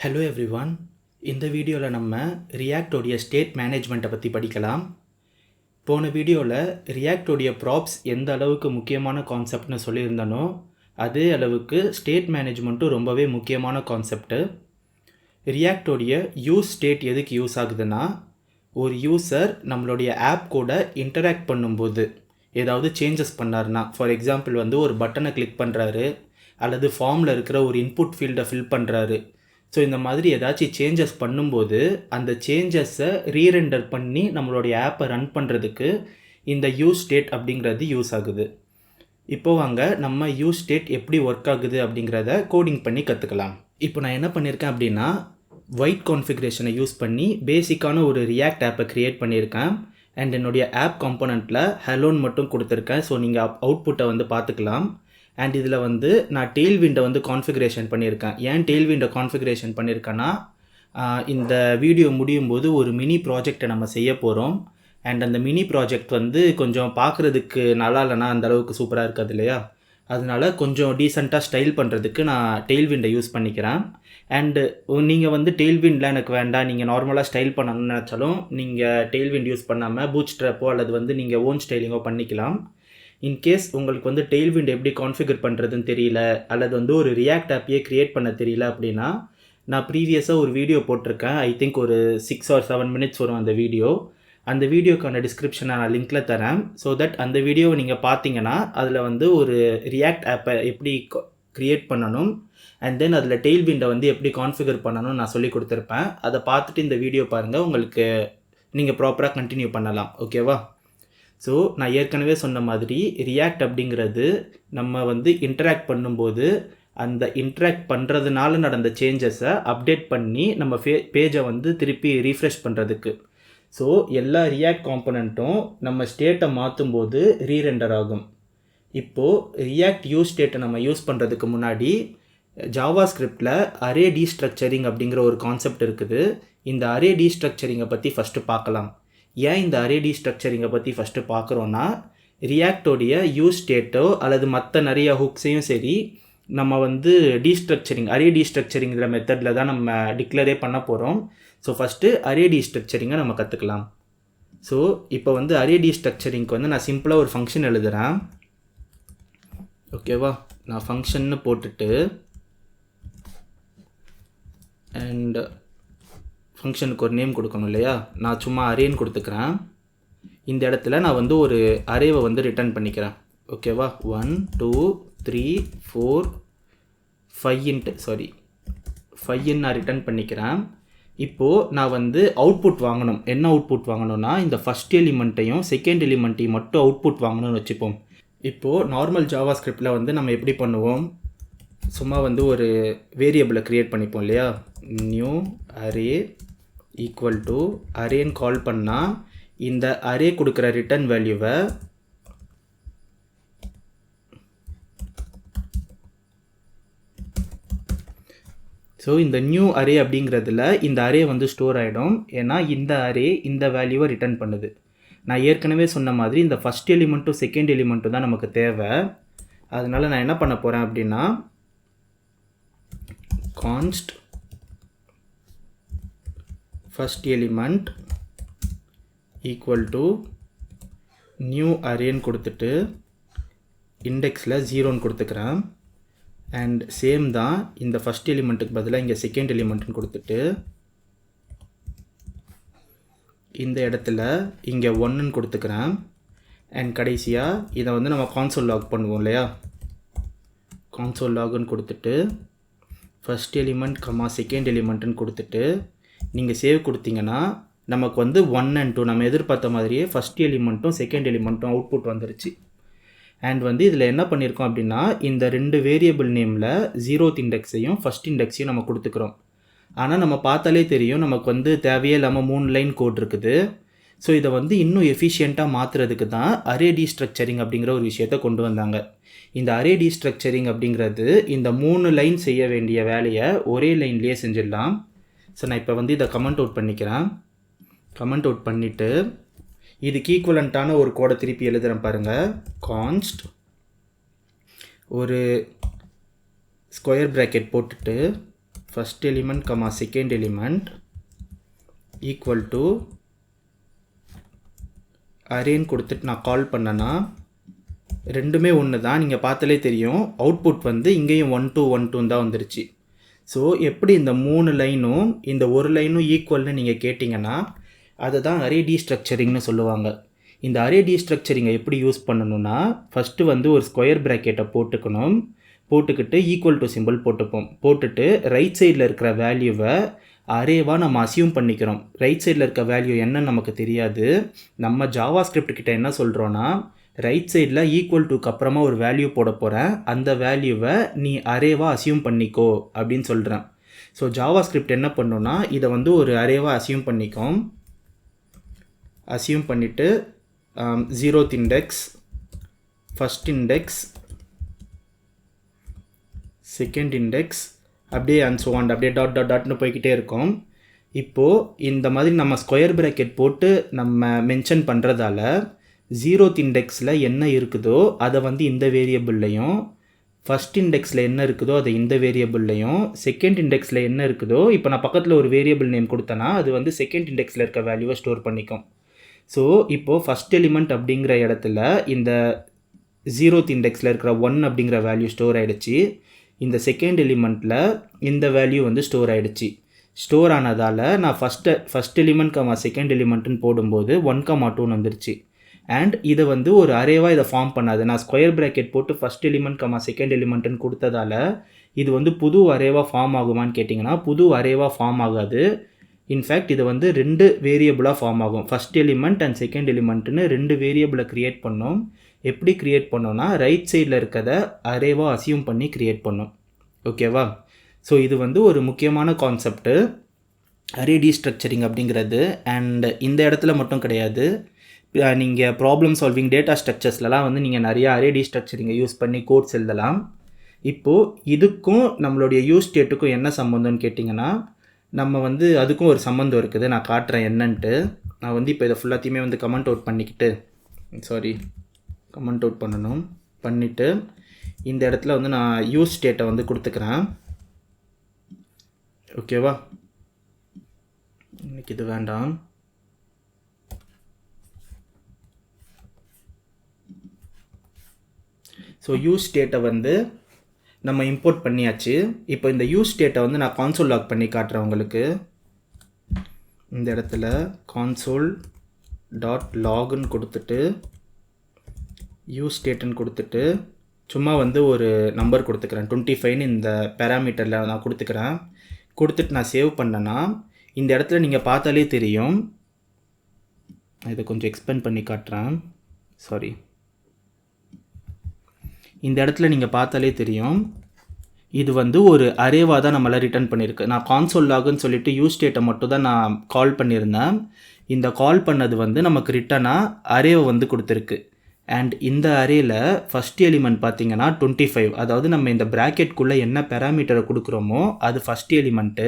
Hello everyone. இந்த வீடியோவில் நம்ம ரியாக்டோடைய ஸ்டேட் மேனேஜ்மெண்ட்டை பற்றி படிக்கலாம். போன வீடியோவில் ரியாக்டோடைய ப்ராப்ஸ் எந்த அளவுக்கு முக்கியமான கான்செப்ட்னு சொல்லியிருந்தனோ அதே அளவுக்கு ஸ்டேட் மேனேஜ்மெண்ட்டும் ரொம்பவே முக்கியமான கான்செப்ட்டு. ரியாக்டோடைய யூஸ் ஸ்டேட் எதுக்கு யூஸ் ஆகுதுன்னா, ஒரு யூசர் நம்மளுடைய ஆப் கூட இன்டராக்ட் பண்ணும்போது ஏதாவது சேஞ்சஸ் பண்ணார்னா, ஃபார் எக்ஸாம்பிள் ஒரு பட்டனை கிளிக் பண்ணுறாரு அல்லது ஃபார்மில் இருக்கிற ஒரு இன்புட் ஃபீல்டை ஃபில் பண்ணுறாரு. ஸோ இந்த மாதிரி ஏதாச்சும் சேஞ்சஸ் பண்ணும்போது அந்த சேஞ்சஸை ரீரெண்டர் பண்ணி நம்மளுடைய ஆப்பை ரன் பண்ணுறதுக்கு இந்த யூஸ் ஸ்டேட் அப்படிங்கிறது யூஸ் ஆகுது. இப்போது வாங்க நம்ம யூஸ் ஸ்டேட் எப்படி ஒர்க் ஆகுது அப்படிங்கிறத கோடிங் பண்ணி கற்றுக்கலாம். இப்போ நான் என்ன பண்ணியிருக்கேன் அப்படின்னா, ஒயிட் கான்ஃபிகரேஷனை யூஸ் பண்ணி பேசிக்கான ஒரு ரியாக்ட் ஆப்பை க்ரியேட் பண்ணியிருக்கேன். அண்ட் என்னுடைய ஆப் காம்போனண்ட்டில் ஹலோன்னு மட்டும் கொடுத்துருக்கேன். ஸோ நீங்கள் அவுட்புட்டை பார்த்துக்கலாம். அண்ட் இதில் நான் டெயில்விண்டை கான்ஃபிகரேஷன் பண்ணியிருக்கேன். ஏன் டெயில்விண்டை கான்ஃபிகரேஷன் பண்ணியிருக்கேன்னா, இந்த வீடியோ முடியும் போது ஒரு மினி ப்ராஜெக்டை நம்ம செய்ய போகிறோம். அண்ட் அந்த மினி ப்ராஜெக்ட் கொஞ்சம் பார்க்குறதுக்கு நல்லா இல்லைனா அந்த அளவுக்கு சூப்பராக இருக்காது இல்லையா? அதனால கொஞ்சம் டீசெண்டாக ஸ்டைல் பண்ணுறதுக்கு நான் டெயில்விண்டை யூஸ் பண்ணிக்கிறேன். அண்டு நீங்கள் டெயில்விண்டில் எனக்கு வேண்டாம், நீங்கள் நார்மலாக ஸ்டைல் பண்ணணும்னு நினச்சாலும் நீங்கள் டெயில்விண்ட் யூஸ் பண்ணாமல் பூட்ஸ்ட்ராப்போ அல்லது நீங்கள் ஓன் ஸ்டைலிங்கோ பண்ணிக்கலாம். இன்கேஸ் உங்களுக்கு டெயில்விண்ட் எப்படி கான்ஃபிகர் பண்ணுறதுன்னு தெரியல அல்லது ஒரு ரியாக்ட் ஆப்பையே க்ரியேட் பண்ண தெரியல அப்படின்னா, நான் ப்ரீவியஸாக ஒரு வீடியோ போட்டிருக்கேன். ஐ திங்க் ஒரு 6 or 7 minutes வரும் அந்த வீடியோ. அந்த வீடியோக்கான டிஸ்கிரிப்ஷனை நான் லிங்க்கில் தரேன். ஸோ தட் அந்த வீடியோவை நீங்கள் பார்த்தீங்கன்னா அதில் ஒரு ரியாக்ட் ஆப்பை எப்படி க்ரியேட் பண்ணணும் அண்ட் தென் அதில் டெயில்விண்டை எப்படி கான்ஃபிகர் பண்ணணும்னு நான் சொல்லி கொடுத்துருப்பேன். அதை பார்த்துட்டு இந்த வீடியோ பாருங்கள், உங்களுக்கு நீங்கள் ப்ராப்பராக கண்டினியூ பண்ணலாம். ஓகேவா? ஸோ நான் ஏற்கனவே சொன்ன மாதிரி ரியாக்ட் அப்படிங்கிறது நம்ம இன்டராக்ட் பண்ணும்போது அந்த இன்டராக்ட் பண்ணுறதுனால நடந்த சேஞ்சஸை அப்டேட் பண்ணி நம்ம பேஜை திருப்பி ரீஃப்ரெஷ் பண்ணுறதுக்கு. ஸோ எல்லா ரியாக்ட் காம்பனண்ட்டும் நம்ம ஸ்டேட்டை மாற்றும்போது ரீரெண்டர் ஆகும். இப்போது ரியாக்ட் யூஸ் ஸ்டேட்டை நம்ம யூஸ் பண்ணுறதுக்கு முன்னாடி ஜாவா ஸ்கிரிப்டில் அரே டீஸ்ட்ரக்சரிங் அப்படிங்கிற ஒரு கான்செப்ட் இருக்குது. இந்த அரே டீஸ்ட்ரக்சரிங்கை பற்றி ஃபஸ்ட்டு பார்க்கலாம். ஏன் இந்த அரே டீஸ்ட்ரக்சரிங்கை பற்றி ஃபஸ்ட்டு பார்க்குறோன்னா, ரியாக்டோடைய யூஸ் ஸ்டேட்டோ அல்லது மற்ற நிறைய ஹுக்ஸையும் சரி நம்ம டீஸ்ட்ரக்சரிங் அரே டீஸ்ட்ரக்சரிங்கிற மெத்தடில் தான் நம்ம டிக்ளரே பண்ண போகிறோம். ஸோ ஃபஸ்ட்டு அரே டீஸ்ட்ரக்சரிங்கை நம்ம கற்றுக்கலாம். ஸோ இப்போ அரே டீஸ்ட்ரக்சரிங்க்கு நான் சிம்பிளாக ஒரு ஃபங்க்ஷன் எழுதுகிறேன். ஓகேவா? நான் ஃபங்க்ஷன்னு போட்டுட்டு அண்ட் ஃபங்க்ஷனுக்கு ஒரு நேம் கொடுக்கணும் இல்லையா? நான் சும்மா அரேன்னு கொடுத்துக்கிறேன். இந்த இடத்துல நான் ஒரு அரேவை ரிட்டர்ன் பண்ணிக்கிறேன். ஓகேவா? 1 2 3 4 5 நான் ரிட்டர்ன் பண்ணிக்கிறேன். இப்போது நான் அவுட்புட் வாங்கணும். என்ன அவுட்புட் வாங்கணும்னா, இந்த ஃபஸ்ட் எலிமெண்ட்டையும் செகண்ட் எலிமெண்ட்டையும் மட்டும் அவுட்புட் வாங்கணும்னு வச்சுப்போம். இப்போது நார்மல் ஜாவா ஸ்கிரிப்டில் நம்ம எப்படி பண்ணுவோம், சும்மா ஒரு வேரியபிளை க்ரியேட் பண்ணிப்போம் இல்லையா? நியூ அரே ஈக்குவல் டு அரேன்னு கால் பண்ணால் இந்த அரே கொடுக்குற ரிட்டர்ன் வேல்யூவை ஸோ இந்த நியூ அரே அப்படிங்கிறதுல இந்த அரே ஸ்டோர் ஆகிடும். ஏன்னா இந்த அரே இந்த வேல்யூவை ரிட்டர்ன் பண்ணுது. நான் ஏற்கனவே சொன்ன மாதிரி இந்த ஃபஸ்ட் எலிமெண்ட்டும் செகண்ட் எலிமெண்ட்டும் தான் நமக்கு தேவை. அதனால் நான் என்ன பண்ண போகிறேன் அப்படின்னா, const first element equal to new அரேன்னு கொடுத்துட்டு இண்டெக்ஸில் 0ன்னு கொடுத்துக்கிறேன். அண்ட் சேம் தான் இந்த ஃபஸ்ட் எலிமெண்ட்டுக்கு பதிலாக இங்கே செகண்ட் எலிமெண்ட்னு கொடுத்துட்டு இந்த இடத்துல இங்கே 1ன்னு கொடுத்துக்கிறேன். அண்ட் கடைசியாக இதை நம்ம கான்சோல் லாக் பண்ணுவோம் இல்லையா? கான்சோல் லாக்னு கொடுத்துட்டு ஃபஸ்ட் எலிமெண்ட் செகண்ட் எலிமெண்ட்டுன்னு கொடுத்துட்டு நீங்கள் சேவ் கொடுத்தீங்கன்னா நமக்கு 1 and 2 நம்ம எதிர்பார்த்த மாதிரியே ஃபஸ்ட் எலிமெண்ட்டும் செகண்ட் எலிமெண்ட்டும் அவுட்புட் வந்துருச்சு. அண்ட் இதில் என்ன பண்ணியிருக்கோம் அப்படின்னா, இந்த 2 வேரியபிள் நேமில் 0th இண்டெக்ஸையும் ஃபஸ்ட் இண்டெக்ஸையும் நம்ம கொடுத்துக்கிறோம். ஆனால் நம்ம பார்த்தாலே தெரியும் நமக்கு தேவையே இல்லாமல் 3 லைன் கோட் இருக்குது. ஸோ இதை இன்னும் எஃபிஷியண்ட்டாக மாற்றுறதுக்கு தான் அரே டீஸ்ட்ரக்சரிங் அப்படிங்கிற ஒரு விஷயத்தை கொண்டு வந்தாங்க. இந்த அரே டீஸ்ட்ரக்சரிங் அப்படிங்கிறது இந்த 3 லைன் செய்ய வேண்டிய வேலையை ஒரே லைன்லேயே செஞ்சிடலாம். ஸோ நான் இப்போ இதை கமெண்ட் அவுட் பண்ணிக்கிறேன். கமெண்ட் அவுட் பண்ணிவிட்டு இதுக்கு ஈக்குவலண்ட்டான ஒரு கோடை திருப்பி எழுதுகிறேன் பாருங்கள். கான்ஸ்ட் ஒரு ஸ்கொயர் ப்ராக்கெட் போட்டுட்டு first element comma second element equal to அரேன்னு கொடுத்துட்டு நான் கால் பண்ணேன்னா ரெண்டுமே ஒன்று தான். நீங்கள் பார்த்தாலே தெரியும் அவுட்புட் வந்து இங்கேயும் 1 2 1 2 தான் வந்துருச்சு. ஸோ எப்படி இந்த 3 லைனும் இந்த ஒரு லைனும் ஈக்குவல்னு நீங்கள் கேட்டிங்கன்னா அதை தான் அரே டீஸ்ட்ரக்சரிங்னு சொல்லுவாங்க. இந்த அரே டீஸ்ட்ரக்சரிங்கை எப்படி யூஸ் பண்ணணும்னா ஃபஸ்ட்டு வந்து ஒரு ஸ்கொயர் ப்ராக்கெட்டை போட்டுக்கணும். போட்டுக்கிட்டு ஈக்குவல் டு சிம்பிள் போட்டுப்போம். போட்டுட்டு ரைட் சைடில் இருக்கிற வேல்யூவை அரேவாக நம்ம அசியூம் பண்ணிக்கிறோம். ரைட் சைடில் இருக்க வேல்யூ என்னன்னு நமக்கு தெரியாது. நம்ம ஜாவா ஸ்கிரிப்ட் கிட்ட என்ன சொல்கிறோன்னா ரைட் சைடில் ஈக்குவல் டுக்கு அப்புறமா ஒரு வேல்யூ போட போகிறேன், அந்த வேல்யூவை நீ அரேவாக அசியூம் பண்ணிக்கோ அப்படின்னு சொல்கிறேன். ஸோ ஜாவா ஸ்கிரிப்ட் என்ன பண்ணுன்னா இதை வந்து ஒரு அரேவாக அசியூம் பண்ணிக்கும். அசியூம் பண்ணிவிட்டு 0th index, first index, second index, அப்படியே அண்ட் ஸோ ஆன் அப்படியே டாட் டாட் டாட்னு போய்கிட்டே இருக்கும். இப்போது இந்த மாதிரி நம்ம ஸ்கொயர் ப்ராக்கெட் போட்டு நம்ம மென்ஷன் பண்ணுறதால 0th இண்டெக்ஸில் என்ன இருக்குதோ அதை வந்து இந்த வேரியபிள்லையும், ஃபஸ்ட் இண்டெக்ஸில் என்ன இருக்குதோ அதை இந்த வேரியபிள்லையும், செகண்ட் இண்டெக்ஸில் என்ன இருக்குதோ இப்போ நான் பக்கத்தில் ஒரு வேரியபிள் நேம் கொடுத்தேன்னா அது வந்து செகண்ட் இண்டெக்ஸில் இருக்க வேல்யூவை ஸ்டோர் பண்ணிக்கும். ஸோ இப்போது ஃபஸ்ட் எலிமெண்ட் அப்படிங்கிற இடத்துல இந்த 0th இண்டெக்ஸில் இருக்கிற 1 அப்படிங்கிற வேல்யூ ஸ்டோர் ஆகிடுச்சு. இந்த செகண்ட் எலிமெண்ட்டில் இந்த வேல்யூ வந்து ஸ்டோர் ஆகிடுச்சு. ஸ்டோர் ஆனதால் நான் ஃபஸ்ட் எலிமெண்ட் கமா செகண்ட் எலிமெண்ட்டுன்னு போடும்போது 1 கமா 2 வந்துருச்சு. அண்ட் இதை வந்து ஒரு அரேவாக இதை ஃபார்ம் பண்ணாது. நான் ஸ்கொயர் ப்ராக்கெட் போட்டு ஃபஸ்ட் எலிமெண்ட் கமா செகண்ட் எலிமெண்ட்டுன்னு கொடுத்ததால இது வந்து புது அரேவாக ஃபார்ம் ஆகுமான்னு கேட்டிங்கன்னா புது அரேவாக ஃபார்ம் ஆகாது. இன்ஃபேக்ட் இது வந்து 2 வேரியபிளாக ஃபார்ம் ஆகும். ஃபஸ்ட் எலிமெண்ட் அண்ட் செகண்ட் எலிமெண்ட்டுன்னு 2 வேரியபிளை க்ரியேட் பண்ணோம். எப்படி க்ரியேட் பண்ணோன்னா ரைட் சைடில் இருக்கிறத அரேவாக அசியூம் பண்ணி க்ரியேட் பண்ணோம். ஓகேவா? ஸோ இது வந்து ஒரு முக்கியமான கான்செப்ட்டு அரே டீஸ்ட்ரக்சரிங் அப்படிங்கிறது. அண்ட் இந்த இடத்துல மட்டும் கிடையாது, நீங்கள் ப்ராப்ளம் சால்விங் டேட்டா ஸ்ட்ரக்சர்ஸ்லாம் வந்து நீங்கள் நிறையா அரே டீஸ்ட்ரக்சரிங்கை யூஸ் பண்ணி கோட்ஸ் எழுதலாம். இப்போது இதுக்கும் நம்மளுடைய யூஸ் ஸ்டேட்டுக்கும் என்ன சம்மந்தம்னு கேட்டிங்கன்னா நம்ம வந்து அதுக்கும் ஒரு சம்மந்தம் இருக்குது. நான் காட்டுறேன் என்னன்ட்டு. நான் வந்து இப்போ இதை ஃபுல்லாத்தையுமே வந்து கமெண்ட் அவுட் பண்ணிக்கிட்டு கமெண்ட் அவுட் பண்ணிவிட்டு இந்த இடத்துல வந்து நான் யூஸ் ஸ்டேட்டை வந்து கொடுத்துக்கிறேன். ஓகேவா? இன்னைக்கு இது வேண்டாம். ஸோ யூஸ் ஸ்டேட்டை வந்து நம்ம இம்போர்ட் பண்ணியாச்சு. இப்போ இந்த யூஸ் ஸ்டேட்டை வந்து நான் கான்சோல் லாக் பண்ணி காட்டுறேன் உங்களுக்கு. இந்த இடத்துல console.logன்னு கொடுத்துட்டு யூஸ் ஸ்டேட்டுன்னு கொடுத்துட்டு சும்மா வந்து ஒரு நம்பர் கொடுத்துக்கிறேன் 25ன்னு இந்த பேராமீட்டரில் நான் கொடுத்துக்கிறேன். கொடுத்துட்டு நான் சேவ் பண்ணேன்னா இந்த இடத்துல நீங்கள் பார்த்தாலே தெரியும். இதை கொஞ்சம் எக்ஸ்பேண்ட் பண்ணி காட்டுறேன். இந்த இடத்துல நீங்கள் பார்த்தாலே தெரியும் இது வந்து ஒரு அரேவாக தான் நம்மளால் ரிட்டர்ன் பண்ணியிருக்கு. நான் console logன்னு சொல்லிவிட்டு யூஸ் ஸ்டேட்டை மட்டும் தான் நான் கால் பண்ணியிருந்தேன். இந்த கால் பண்ணது வந்து நமக்கு ரிட்டனாக அரேவை வந்து கொடுத்துருக்கு. அண்ட் இந்த அரேயில் ஃபஸ்ட் எலிமெண்ட் பார்த்திங்கன்னா 25. அதாவது நம்ம இந்த ப்ராக்கெட்குள்ளே என்ன பேராமீட்டரை கொடுக்குறோமோ அது first element.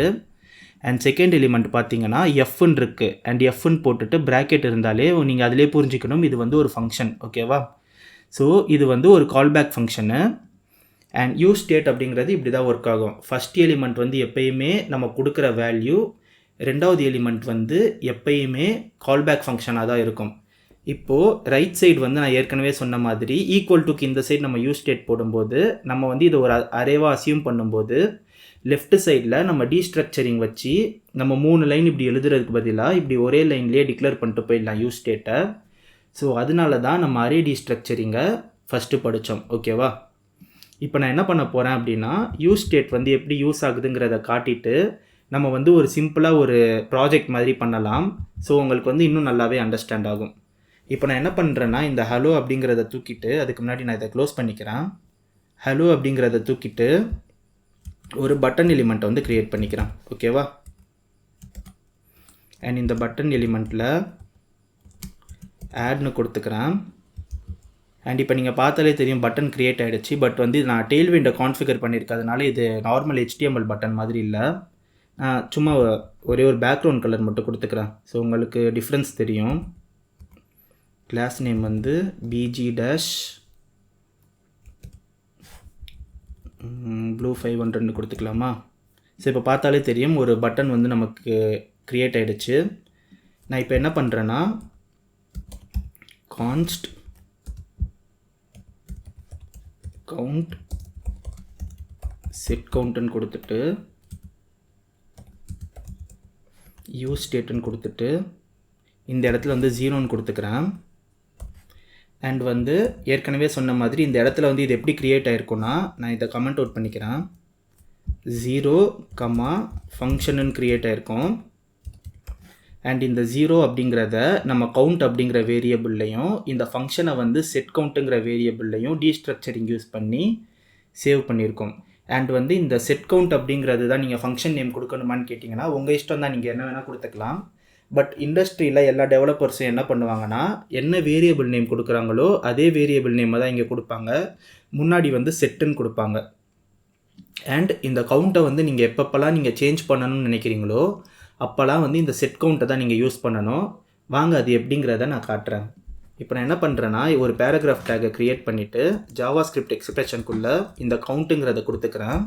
And second element பார்த்திங்கன்னா எஃப்ன்னு இருக்குது. அண்ட் எஃப்ன்னு போட்டுட்டு ப்ராக்கெட் இருந்தாலே நீங்கள் அதிலே புரிஞ்சிக்கணும் இது வந்து ஒரு ஃபங்க்ஷன். ஓகேவா? ஸோ இது வந்து ஒரு callback function. And use state அப்படிங்கிறது இப்படி தான் ஒர்க் ஆகும். ஃபஸ்ட் எலிமெண்ட் வந்து எப்பயுமே நம்ம கொடுக்குற வேல்யூ, ரெண்டாவது எலிமெண்ட் வந்து எப்பயுமே கால்பேக் ஃபங்க்ஷனாக தான் இருக்கும். இப்போது ரைட் சைடு வந்து நான் ஏற்கனவே சொன்ன மாதிரி ஈக்குவல் டுக்கு இந்த சைடு நம்ம யூஸ் ஸ்டேட் போடும்போது நம்ம வந்து இது ஒரு அரேவாக அசியூம் பண்ணும்போது லெஃப்ட் சைடில் நம்ம டீஸ்ட்ரக்சரிங் வச்சு நம்ம 3 லைன் இப்படி எழுதுறதுக்கு பதிலாக இப்படி ஒரே லைன்லேயே டிக்ளேர் பண்ணிட்டு போயிடலாம் யூஸ் ஸ்டேட்டை. ஸோ அதனால தான் நம்ம அரே டீஸ்ட்ரக்சரிங்கை ஃபஸ்ட்டு படித்தோம். ஓகேவா? இப்போ நான் என்ன பண்ண போகிறேன் அப்படின்னா யூஸ் ஸ்டேட் வந்து எப்படி யூஸ் ஆகுதுங்கிறத காட்டிட்டு நம்ம வந்து ஒரு சிம்பிளாக ஒரு ப்ராஜெக்ட் மாதிரி பண்ணலாம். ஸோ உங்களுக்கு வந்து இன்னும் நல்லாவே அண்டர்ஸ்டாண்ட் ஆகும். இப்போ நான் என்ன பண்ணுறேன்னா இந்த ஹலோ அப்படிங்கிறத தூக்கிட்டு, அதுக்கு முன்னாடி நான் இதை க்ளோஸ் பண்ணிக்கிறேன். ஹலோ அப்படிங்கிறத தூக்கிட்டு ஒரு பட்டன் எலிமெண்ட்டை வந்து க்ரியேட் பண்ணிக்கிறேன். ஓகேவா? அண்ட் இந்த பட்டன் எலிமெண்ட்டில் ஆட்னு கொடுத்துக்கிறேன். அண்ட் இப்போ நீங்கள் பார்த்தாலே தெரியும் பட்டன் க்ரியேட் ஆகிடுச்சு. பட் வந்து நான் டெயில்விண்டை கான்ஃபிகர் பண்ணியிருக்கிறதுனால இது நார்மல் HTML பட்டன் மாதிரி இல்லை. சும்மா ஒரே ஒரு பேக்ரவுண்ட் கலர் மட்டும் கொடுத்துக்கிறேன். ஸோ உங்களுக்கு டிஃப்ரென்ஸ் தெரியும். கிளாஸ் நேம் வந்து BG-Blue 500 கொடுத்துக்கலாமா? ஸோ இப்போ பார்த்தாலே தெரியும் ஒரு பட்டன் வந்து நமக்கு க்ரியேட் ஆகிடுச்சு. நான் இப்போ என்ன பண்ணுறேன்னா கான்ஸ்ட் கவுண்ட் செட் கவுண்ட்டுன்னு கொடுத்துட்டு யூஸ் ஸ்டேட்டுன்னு கொடுத்துட்டு இந்த இடத்துல வந்து 0ன்னு கொடுத்துக்கிறேன். அண்ட் வந்து ஏற்கனவே சொன்ன மாதிரி இந்த இடத்துல வந்து இது எப்படி க்ரியேட் ஆகிருக்குன்னா, நான் இதை கமெண்ட் அவுட் பண்ணிக்கிறேன். 0, ஃபங்க்ஷனுன்னு க்ரியேட் ஆகிருக்கும். அண்ட் இந்த 0 அப்படிங்கிறத நம்ம கவுண்ட் அப்படிங்கிற வேரியபிள்லையும் இந்த ஃபங்க்ஷனை வந்து செட் கவுண்ட்டுங்கிற வேரியபிள்லையும் டீஸ்ட்ரக்சரிங் யூஸ் பண்ணி சேவ் பண்ணியிருக்கோம். அண்ட் வந்து இந்த செட் கவுண்ட் அப்படிங்கிறது தான் நீங்கள் ஃபங்க்ஷன் நேம் கொடுக்கணுமான்னு கேட்டிங்கன்னா உங்கள் இஷ்டம் தான், நீங்கள் என்ன வேணால் கொடுத்துக்கலாம். பட் இண்டஸ்ட்ரியில் எல்லா டெவலப்பர்ஸும் என்ன பண்ணுவாங்கன்னா, என்ன வேரியபிள் நேம் கொடுக்குறாங்களோ அதே வேரியபிள் நேமை தான் இங்கே கொடுப்பாங்க. முன்னாடி வந்து செட்டுன்னு கொடுப்பாங்க. அண்ட் இந்த கவுண்ட்டை வந்து நீங்கள் எப்பப்பெல்லாம் நீங்கள் சேஞ்ச் பண்ணணும்னு நினைக்கிறீங்களோ அப்போல்லாம் வந்து இந்த செட் கவுண்ட்டை தான் நீங்கள் யூஸ் பண்ணணும். வாங்க அது எப்படிங்கிறத நான் காட்டுறேன். இப்போ நான் என்ன பண்ணுறேன்னா ஒரு பேராகிராஃப் டேக்கை க்ரியேட் பண்ணிவிட்டு ஜாவாஸ்கிரிப்ட் எக்ஸ்பிரஷனுக்குள்ளே இந்த கவுண்ட்டுங்கிறத கொடுத்துக்கிறேன்.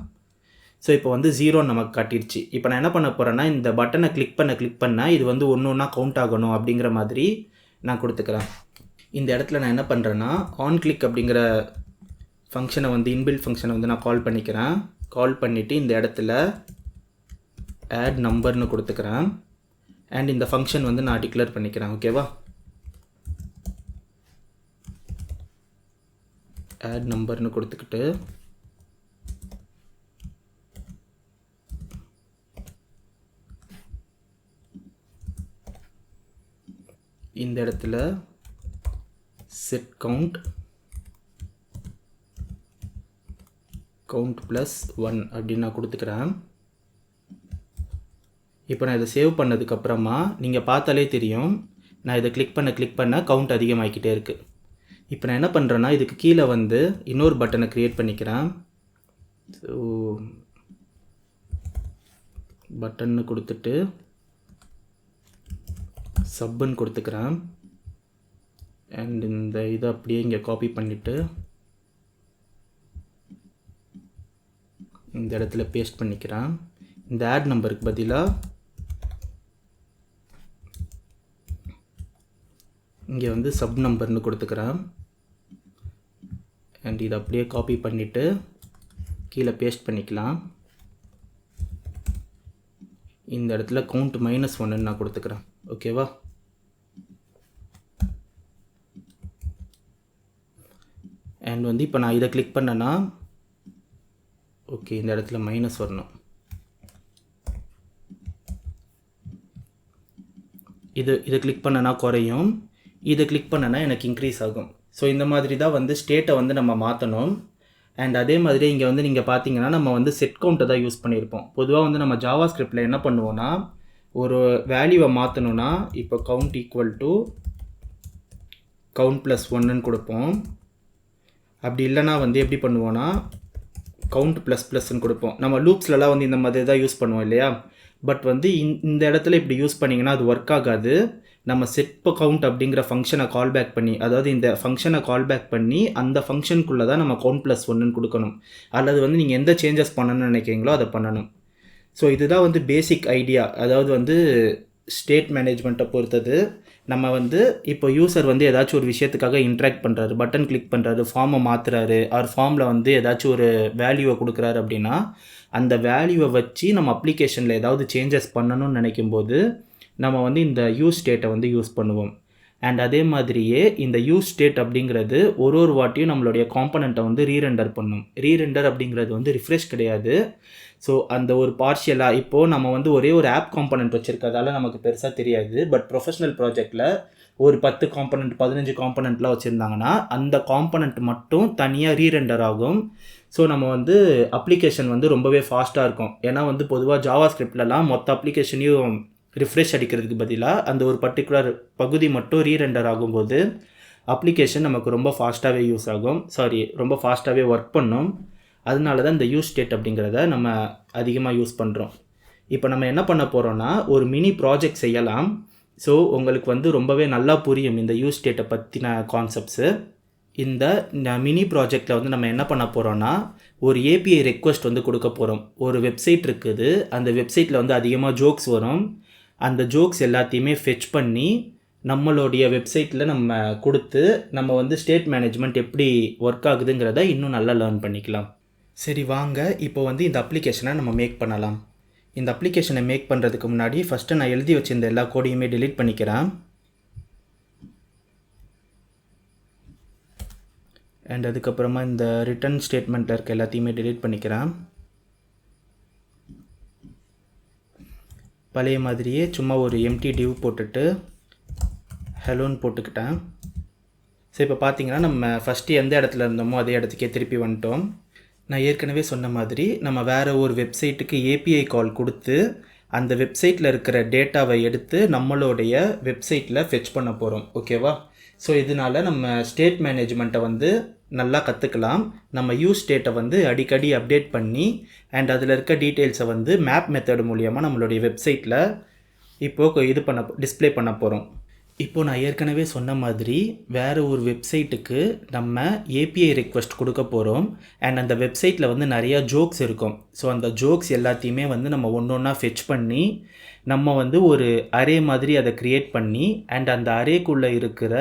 ஸோ இப்போ வந்து 0 நமக்கு காட்டிடுச்சு. இப்போ நான் என்ன பண்ண போகிறேன்னா இந்த பட்டனை கிளிக் பண்ண இது வந்து ஒன்று ஒன்றா கவுண்ட் ஆகணும் அப்படிங்கிற மாதிரி நான் கொடுத்துக்கிறேன். இந்த இடத்துல நான் என்ன பண்ணுறேன்னா ஆன் கிளிக் அப்படிங்கிற ஃபங்க்ஷனை வந்து இன்பில்ட் ஃபங்க்ஷனை வந்து நான் கால் பண்ணிக்கிறேன். கால் பண்ணிவிட்டு இந்த இடத்துல ஆட் நம்பர்னு கொடுத்துக்கிறேன். அண்ட் இந்த ஃபங்க்ஷன் வந்து நான் டிக்ளேர் பண்ணிக்கிறேன். ஓகேவா? ஆட் நம்பர்னு கொடுத்துக்கிட்டு இந்த இடத்துல செட் கவுண்ட் +1 அப்படின்னு நான் கொடுத்துக்கிறேன். இப்போ நான் இதை சேவ் பண்ணதுக்கப்புறமா நீங்கள் பார்த்தாலே தெரியும், நான் இதை கிளிக் பண்ண கவுண்ட் அதிகமாகிக்கிட்டே இருக்குது. இப்போ நான் என்ன பண்ணுறேன்னா இதுக்கு கீழே வந்து இன்னொரு பட்டனை க்ரியேட் பண்ணிக்கிறேன். ஸோ பட்டன்னு கொடுத்துட்டு சப்புன்னு கொடுத்துக்கிறேன். அண்ட் இந்த இதை அப்படியே இங்கே காப்பி பண்ணிவிட்டு இந்த இடத்துல பேஸ்ட் பண்ணிக்கிறேன். இந்த ஆட் நம்பருக்கு பதிலாக இங்கே வந்து சப் நம்பர்னு கொடுத்துக்கிறேன். அண்ட் இதை அப்படியே காப்பி பண்ணிவிட்டு கீழே பேஸ்ட் பண்ணிக்கலாம். இந்த இடத்துல கவுண்ட் -1 நான் கொடுத்துக்கிறேன். ஓகேவா? அண்ட் வந்து இப்போ நான் இதை கிளிக் பண்ணேன்னா ஓகே இந்த இடத்துல மைனஸ் வரணும். இதை கிளிக் பண்ணனா குறையும், இதை கிளிக் பண்ணனா எனக்கு இன்க்ரீஸ் ஆகும். ஸோ இந்த மாதிரி தான் வந்து ஸ்டேட்டை வந்து நம்ம மாற்றணும். அண்ட் அதே மாதிரி இங்கே வந்து நீங்கள் பார்த்தீங்கன்னா நம்ம வந்து செட் கவுண்ட்டை தான் யூஸ் பண்ணியிருப்போம். பொதுவாக வந்து நம்ம ஜாவாஸ்கிரிப்டில் என்ன பண்ணுவோன்னா ஒரு வேல்யூவை மாற்றணுன்னா இப்போ கவுண்ட் +1 கொடுப்போம். அப்படி இல்லைனா வந்து எப்படி பண்ணுவோன்னா கவுண்ட் ++ன்னு கொடுப்போம். நம்ம லூப்ஸ்லலாம் வந்து இந்த மாதிரி தான் யூஸ் பண்ணுவோம் இல்லையா? பட் வந்து இந்த இடத்துல இப்படி யூஸ் பண்ணிங்கன்னா அது ஒர்க் ஆகாது. நம்ம செட் கவுண்ட் அப்படிங்கிற ஃபங்க்ஷனை கால் பேக் பண்ணி, அதாவது இந்த ஃபங்க்ஷனை கால் பேக் பண்ணி அந்த ஃபங்க்ஷனுக்குள்ளே தான் நம்ம கவுண்ட் +1 கொடுக்கணும். அல்லது வந்து நீங்கள் எந்த சேஞ்சஸ் பண்ணணும்னு நினைக்கிறீங்களோ அதை பண்ணணும். ஸோ இதுதான் வந்து பேசிக் ஐடியா. அதாவது வந்து ஸ்டேட் மேனேஜ்மெண்ட்டை பொறுத்தது. நம்ம வந்து இப்போ யூசர் வந்து ஏதாச்சும் ஒரு விஷயத்துக்காக இன்ட்ராக்ட் பண்ணுறாரு, பட்டன் கிளிக் பண்ணுறாரு, ஃபார்மை மாற்றுறாரு, ஆர் ஃபார்மில் வந்து ஏதாச்சும் ஒரு வேல்யூவை கொடுக்குறாரு அப்படின்னா அந்த வேல்யூவை வச்சு நம்ம அப்ளிகேஷனில் ஏதாவது சேஞ்சஸ் பண்ணணும்னு நினைக்கும்போது நம்ம வந்து இந்த யூஸ் ஸ்டேட்டை வந்து யூஸ் பண்ணுவோம். அண்ட் அதே மாதிரியே இந்த யூஸ் ஸ்டேட் அப்படிங்கிறது ஒரு வாட்டியும் நம்மளுடைய காம்பனண்ட்டை வந்து ரீரெண்டர் பண்ணும். ரீரெண்டர் அப்படிங்கிறது வந்து ரிஃப்ரெஷ் கிடையாது. ஸோ அந்த ஒரு பார்ஷியலாக இப்போது நம்ம வந்து ஒரே ஒரு ஆப் காம்பனண்ட் வச்சுருக்கிறதால நமக்கு பெருசாக தெரியாது. பட் ப்ரொஃபஷனல் ப்ராஜெக்டில் ஒரு 10 காம்பனண்ட் 15 காம்பனண்ட்லாம் வச்சுருந்தாங்கன்னா அந்த காம்பனண்ட் மட்டும் தனியாக ரீரெண்டர் ஆகும். ஸோ நம்ம வந்து அப்ளிகேஷன் வந்து ரொம்பவே ஃபாஸ்ட்டாக இருக்கும். ஏன்னா வந்து பொதுவாக ஜாவாஸ்கிரிப்ட்லலாம் மொத்த அப்ளிகேஷனையும் ரிஃப்ரெஷ் அடிக்கிறதுக்கு பதிலாக அந்த ஒரு பர்டிகுலர் பகுதி மட்டும் ரீரெண்டர் ஆகும்போது அப்ளிகேஷன் நமக்கு ரொம்ப ஃபாஸ்ட்டாகவே ரொம்ப ஃபாஸ்ட்டாகவே ஒர்க் பண்ணும். அதனால தான் இந்த யூஸ் ஸ்டேட் அப்படிங்கிறத நம்ம அதிகமாக யூஸ் பண்ணுறோம். இப்போ நம்ம என்ன பண்ண போகிறோன்னா ஒரு மினி ப்ராஜெக்ட் செய்யலாம். ஸோ உங்களுக்கு வந்து ரொம்பவே நல்லா புரியும் இந்த யூஸ் ஸ்டேட்டை பற்றின கான்செப்ட்ஸு. இந்த மினி ப்ராஜெக்டில் வந்து நம்ம என்ன பண்ண போகிறோன்னா ஒரு ஏபிஐ ரெக்வஸ்ட் வந்து கொடுக்க போகிறோம். ஒரு வெப்சைட் இருக்குது, அந்த வெப்சைட்டில் வந்து அதிகமாக ஜோக்ஸ் வரும். அந்த ஜோக்ஸ் எல்லாத்தையுமே ஃபெச் பண்ணி நம்மளுடைய வெப்சைட்டில் நம்ம கொடுத்து நம்ம வந்து ஸ்டேட் மேனேஜ்மெண்ட் எப்படி ஒர்க் ஆகுதுங்கிறத இன்னும் நல்லா லேர்ன் பண்ணிக்கலாம். சரி வாங்க இப்போ வந்து இந்த அப்ளிகேஷனை நம்ம மேக் பண்ணலாம். இந்த அப்ளிகேஷனை மேக் பண்ணுறதுக்கு முன்னாடி ஃபஸ்ட்டு நான் எழுதி வச்சிருந்த எல்லா கோடையுமே டெலீட் பண்ணிக்கிறேன். அண்ட் அதுக்கப்புறமா இந்த ரிட்டர்ன் ஸ்டேட்மெண்ட்டில் இருக்க எல்லாத்தையுமே டெலீட் பண்ணிக்கிறேன். பழைய மாதிரியே சும்மா ஒரு எம்டி டிவ் போட்டுட்டு ஹலோன்னு போட்டுக்கிட்டேன். ஸோ இப்போ பார்த்தீங்கன்னா நம்ம ஃபஸ்ட்டு எந்த இடத்துல இருந்தோமோ அதே இடத்துக்கே திருப்பி வந்துட்டோம். நான் ஏற்கனவே சொன்ன மாதிரி நம்ம வேறு ஒரு வெப்சைட்டுக்கு ஏபிஐ கால் கொடுத்து அந்த வெப்சைட்டில் இருக்கிற டேட்டாவை எடுத்து நம்மளுடைய வெப்சைட்டில் ஃபெச் பண்ண போகிறோம். ஓகேவா? ஸோ இதனால் நம்ம ஸ்டேட் மேனேஜ்மெண்ட்டை வந்து நல்லா கற்றுக்கலாம். நம்ம யூஸ் ஸ்டேட்டை வந்து அடிக்கடி அப்டேட் பண்ணி அண்ட் அதில் இருக்க டீட்டெயில்ஸை வந்து மேப் மெத்தட் மூலியமாக நம்மளுடைய வெப்சைட்டில் இப்போது டிஸ்ப்ளே பண்ண போகிறோம். இப்போது நான் ஏற்கனவே சொன்ன மாதிரி வேறு ஒரு வெப்சைட்டுக்கு நம்ம ஏபிஐ ரெக்வஸ்ட் கொடுக்க போகிறோம். அண்ட் அந்த வெப்சைட்டில் வந்து நிறையா ஜோக்ஸ் இருக்கும். ஸோ அந்த ஜோக்ஸ் எல்லாத்தையுமே வந்து நம்ம ஒன்று ஒன்றா ஃபெச் பண்ணி நம்ம வந்து ஒரு அரே மாதிரி அதை க்ரியேட் பண்ணி அண்ட் அந்த அரேக்குள்ளே இருக்கிற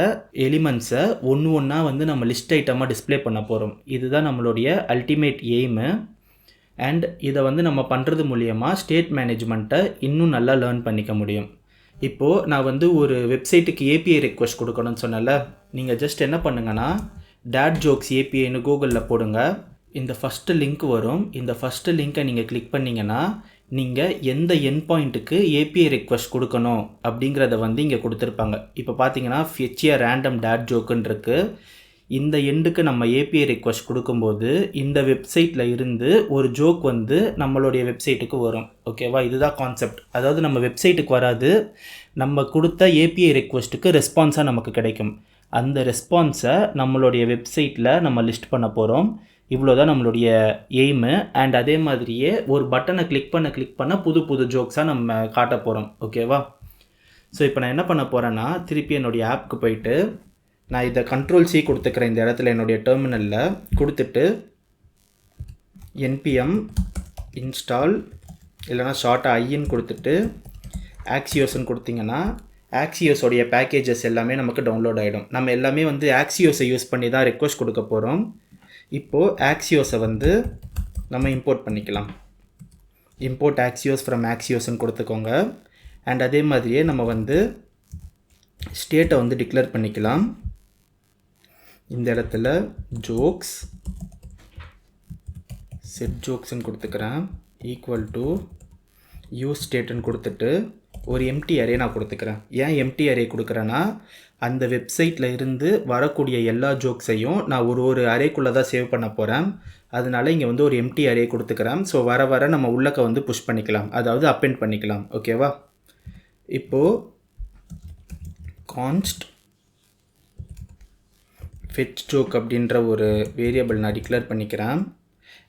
எலிமெண்ட்ஸை ஒன்று ஒன்றா வந்து நம்ம லிஸ்ட் ஐட்டமாக டிஸ்ப்ளே பண்ண போகிறோம். இதுதான் நம்மளுடைய அல்டிமேட் எய்மு. அண்ட் இதை வந்து நம்ம பண்ணுறது மூலியமாக ஸ்டேட் மேனேஜ்மெண்ட்டை இன்னும் நல்லா லேர்ன் பண்ணிக்க முடியும். இப்போது நான் வந்து ஒரு வெப்சைட்டுக்கு ஏபிஐ ரெக்வஸ்ட் கொடுக்கணும்னு சொன்னல, நீங்கள் ஜஸ்ட் என்ன பண்ணுங்கன்னா டேட் ஜோக்ஸ் ஏபிஐன்னு கூகுளில் போடுங்க. இந்த ஃபஸ்ட்டு லிங்க் வரும். இந்த ஃபஸ்ட்டு லிங்க்கை நீங்கள் கிளிக் பண்ணிங்கன்னா நீங்கள் எந்த என் பாயிண்ட்டுக்கு ஏபிஐ ரெக்வஸ்ட் கொடுக்கணும் அப்படிங்கிறத வந்து இங்கே கொடுத்துருப்பாங்க. இப்போ பார்த்தீங்கன்னா ஃபெச்சியா ரேண்டம் டேட் ஜோக்குன்னு இருக்குது. இந்த எண்டுக்கு நம்ம ஏபிஐ ரெக்வஸ்ட் கொடுக்கும்போது இந்த வெப்சைட்டில் இருந்து ஒரு ஜோக் வந்து நம்மளுடைய வெப்சைட்டுக்கு வரும். ஓகேவா? இதுதான் கான்செப்ட். அதாவது நம்ம வெப்சைட்டுக்கு வராது, நம்ம கொடுத்த ஏபிஐ ரெக்வஸ்ட்டுக்கு ரெஸ்பான்ஸாக நமக்கு கிடைக்கும். அந்த ரெஸ்பான்ஸை நம்மளுடைய வெப்சைட்டில் நம்ம லிஸ்ட் பண்ண போகிறோம். இவ்வளோ தான் நம்மளுடைய எய்மு. அண்ட் அதே மாதிரியே ஒரு பட்டனை கிளிக் பண்ண புது புது ஜோக்ஸாக நம்ம காட்ட போகிறோம். ஓகேவா? ஸோ இப்போ நான் என்ன பண்ண போகிறேன்னா திருப்பி என்னுடைய ஆப்புக்கு போயிட்டு நான் இதை Ctrl+C கொடுத்துக்கிறேன். இந்த இடத்துல என்னுடைய டெர்மினலில் கொடுத்துட்டு npm install இல்லைனா ஷார்ட்டாக ஐன்னு கொடுத்துட்டு ஆக்சியோஸ்ன்னு கொடுத்திங்கன்னா ஆக்சியோஸோடைய பேக்கேஜஸ் எல்லாமே நமக்கு டவுன்லோட் ஆகிடும். நம்ம எல்லாமே வந்து ஆக்சியோஸை யூஸ் பண்ணி தான் ரெக்வஸ்ட் கொடுக்க போகிறோம். இப்போது ஆக்சியோஸை வந்து நம்ம இம்போர்ட் பண்ணிக்கலாம். இம்போர்ட் ஆக்சியோஸ் ஃப்ரம் ஆக்சியோஸ்ன்னு கொடுத்துக்கோங்க. அண்ட் அதே மாதிரியே நம்ம வந்து ஸ்டேட்டை வந்து டிக்ளேர் பண்ணிக்கலாம். இந்த இடத்துல ஜோக்ஸ் செட் ஜோக்ஸ்ன்னு கொடுத்துக்கிறேன். ஈக்குவல் டு யூஸ் ஸ்டேட்டுன்னு கொடுத்துட்டு ஒரு எம்டி அரே நான் கொடுத்துக்கிறேன். ஏன் எம்டி அரே கொடுக்குறேன்னா அந்த வெப்சைட்டில் இருந்து வரக்கூடிய எல்லா ஜோக்ஸையும் நான் ஒரு அரேக்குள்ளே தான் சேவ் பண்ண போகிறேன். அதனால இங்கே வந்து ஒரு எம்டி அரே கொடுத்துக்கிறேன். ஸோ வர நம்ம உள்ளக்க வந்து புஷ் பண்ணிக்கலாம், அதாவது அப்பெண்ட் பண்ணிக்கலாம். ஓகேவா? இப்போது கான்ஸ்ட் fetch joke அப்படின்ற ஒரு வேரியபிள் நான் டிக்ளேர் பண்ணிக்கிறேன்.